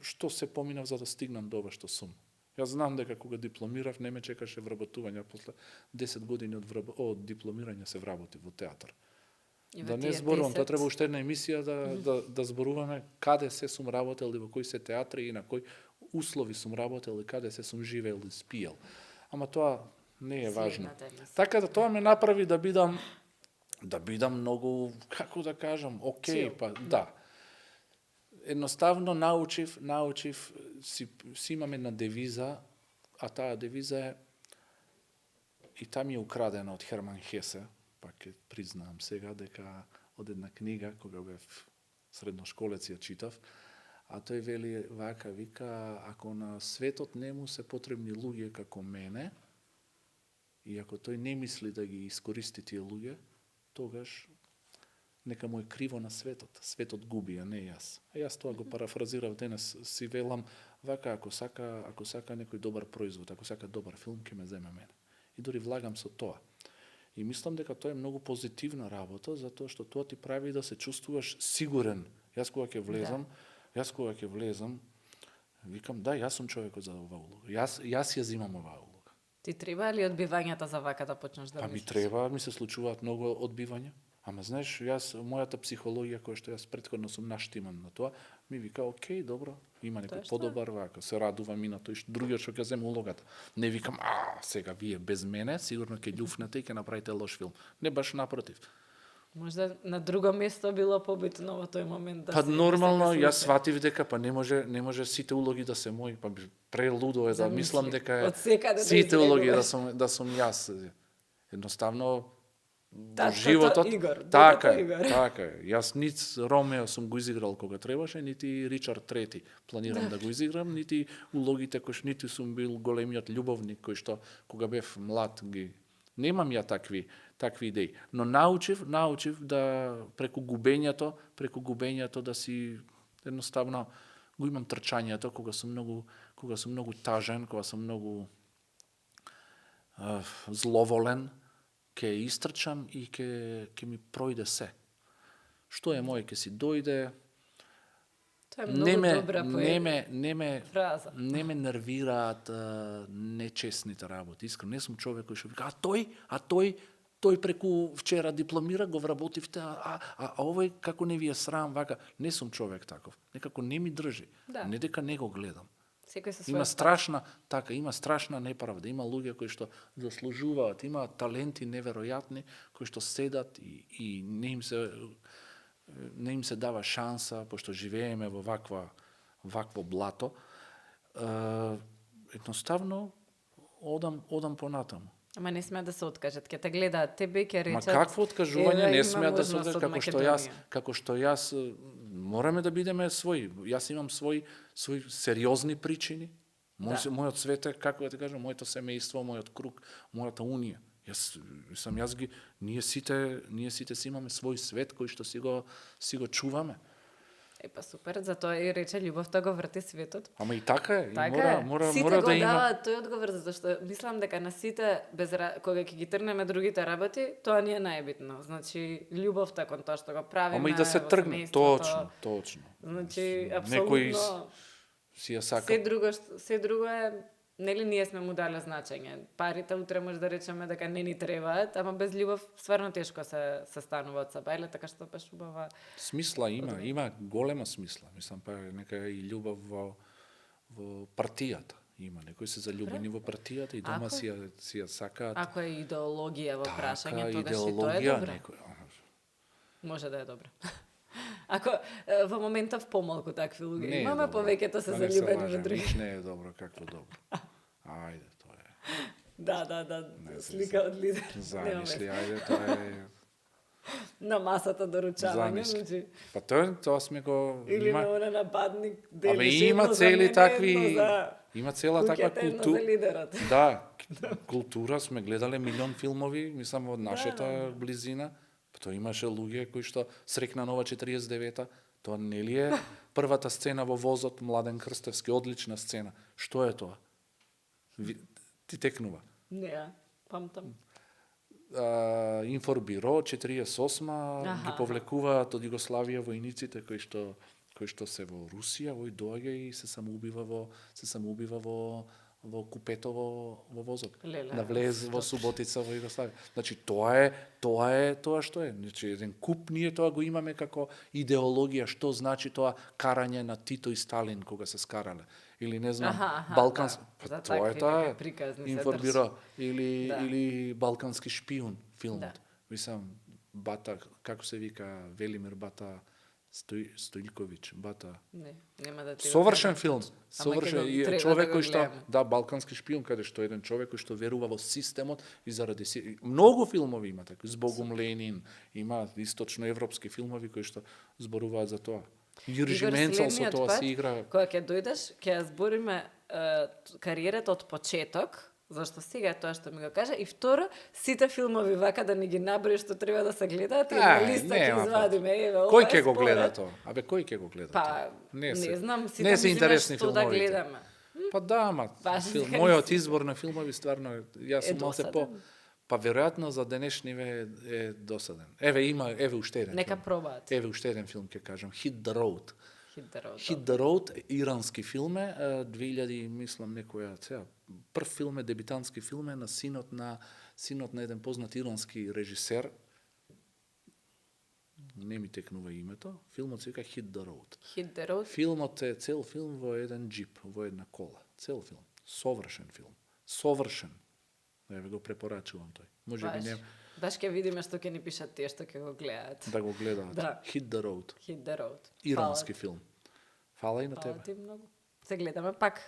што се поминав за да стигнам до ова што сум. Јас знам дека кога дипломирав не ме чекаше вработување, после 10 години од дипломирање се вработи во театар. Да не зборувам, тоа треба уште една емисија да зборуваме каде се сум работел и во кои се театри и на кои услови сум работел и каде се сум живеел и спиел. Ама тоа Не е важно. Следната емисија. Така да тоа ме направи да бидам многу, како да кажам, окей, Chill. па да. Едноставно научив, си имаме една девиза, а таа девиза е, и таа ми е украдена од Херман Хесе, пак ќе признаам сега дека од една книга, кога бев средношколец ја читав, а тој вели вака, вика, ако на светот не му се потребни луѓе како мене, и ако тој не мисли да ги искористи тие луѓе, тогаш нека му е криво на светот. Светот губи, а не јас. А јас тоа го парафразирав денес, си велам, вака, ако сака некој добар производ, ако сака добар филм, ќе ме земе мене. И дори влагам со тоа. И мислам дека тоа е многу позитивна работа, затоа што тоа ти прави да се чувствуваш сигурен. Јас кога ќе влезам, викам, да, јас сум човекот за оваа улога. Јас ја зимам оваа улога. Ти треба ли одбивањата за вака да почнеш да Па ми мислиш? треба, ми се случуваат многу одбивања. Ама знаеш, мојата психологија која што јас претходно сум наштиман на тоа, ми вика, окей, добро, има некој подобар вака, се радувам и на тој другиот што ќе земе улогата. Не викам, сега вие без мене сигурно ќе љуфнете и ќе направите лош филм. Не, баш напротив. Можда на друго место било побитно во тој момент да Па се нормално, да се јас случи. сватив дека па не може сите улоги да се мои, па прелудо е да мислам дека од секаде да сите улоги излегуваш. да сум јас. Едноставно во Таткото животот Игор, така детето Игор. така е. Јас ниц Ромео сум го изиграл кога требаше, нити Ричард Трети планирам да го изиграм, нити улогите кои нити сум бил големиот љубовник кој што кога бев млад ги немам ја такви идеи, но научив да преку губењето да си едноставно го имам трчањето кога сум многу тажен, кога сум многу зловолен, ќе истрчам и ќе ми пројде се. Што е мој ќе си дојде. Тоа е многу добра фраза. Не ме нервираат нечестните работи. Искрено, не сум човек кој што вика, тој преку вчера дипломира, го вработивте, а овој како не ви е срам, вака. Не сум човек таков. Некако не ми држи. Да. Не дека не го гледам. Секој со Има своја има страшна неправда. Има луѓе кои што заслужуваат, има таленти неверојатни кои што седат и не им се дава шанса, пошто живееме во вакво блато. Едноставно одам понатаму. Ама не смеат да се откажат, ќе те гледаат тебе, ќе речат. Ма какво откажување не смеат да се можност од откажат, како што јас мораме да бидеме своји. Јас имам своји сериозни причини. Мојот свет е, како да ти кажам, моето семејство, мојот круг, мојата унија. Ние сите си имаме свој свет кој што си го чуваме. Па супер, затоа и рече љубовта го врти светот. Ама и така е, мора сите да го има. даваат тој одговор, зашто мислам дека на сите кога ќе ги тргнеме другите работи, тоа не е најбитно. Значи љубовта кон тоа што го правиме. Ама и да се во тргне, семејството. точно. Значи Некој апсолутно си ја сака. се друго е, нели ние сме му дале значење. Парите утре може да речеме дека не ни требаат, ама без љубов стварно тешко се станува од сабајле, така што баш убава. Смисла има голема смисла. Мислам па нека и љубов во партијата. Има некои се заљубени во партијата и дома си ја сакаат. Ако е идеологија во прашање, така, тогаш и тоа е добро. Може да е добро. Ако во моментов помалку такви луѓе имаме, повеќето се заљубени во други. Не е добро, какво добро. Ајде, тоа е. Да, слика од лидер. Замисли, ајде, тоа е. На масата доручавање, значи. Па тоа сме го Или на оне нападник дели. Абе има цели такви, има цела таква култура. Да, култура сме гледале милион филмови, мислам од нашата близина. Тоа имаше луѓе кои што срекна нова 49-та, тоа нели е првата сцена во возот Младен Крстевски, одлична сцена. Што е тоа? Ти текнува. Не, памтам. Информбиро 48-ма ги повлекуваат од Југославија војниците кои што се во Русија, овој доаѓа и се самоубива во купето во возот. Да влез во Суботица во Југославија. Значи тоа што е. Значи еден куп ние тоа го имаме како идеологија што значи тоа карање на Тито и Сталин кога се скарале. или не знам, Аха, балкански, да. За тоа е такви таа нека приказни се информира или Да. или балкански шпион филмот. Да. Мислам Бата, како се вика, Велимир Бата Стоилковиќ, Бата. Не, нема да ти го Совршен кажам филм, точно. Ама совршен ќе и треба човек да го кој што гледаме. да, балкански шпион, каде што еден човек кој што верува во системот и заради многу филмови има така, Збогум Ленин, има источноевропски филмови кои што зборуваат за тоа. Јуржи Игор, Менцел со следниот тоа пат, се игра. Кога ќе дојдеш, ќе ја збориме кариерата од почеток, зашто сега е тоа што ми го кажа, и второ, сите филмови вака да ни ги наброи што треба да се гледаат, и на листа ќе нема извадиме, еве, ова Кој е ќе го според. гледа тоа? Абе, кој ќе го гледа Па, тоа? не се- знам, сите не се мислиме интересни што да филмовите. гледаме. Па да, ама Важно филм, дека не мојот си- избор на филмови стварно јас Е сум малце по досаден. па веројатно за денешниве е досаден. Еве уште еден. Нека филм. пробаат. Еве уште еден филм ќе кажам, Hit the Road. Hit the road. Hit the Road, ирански филм е, 2000, мислам некоја, сега, прв филм е, дебитантски филм е на синот на еден познат ирански режисер. Не ми текнува името. Филмот се вика Hit the Road. Hit the road. Филмот е цел филм во еден джип, во една кола. Цел филм. Совршен филм. Совршен. Еве го препорачувам тој. Може би Баш. не Баш ќе видиме што ќе ни пишат тие што ќе го гледаат. да го гледаат. Да. Hit the Road. Hit the road. Ирански филм. Фала и на Фала тебе. ти многу. Се гледаме пак.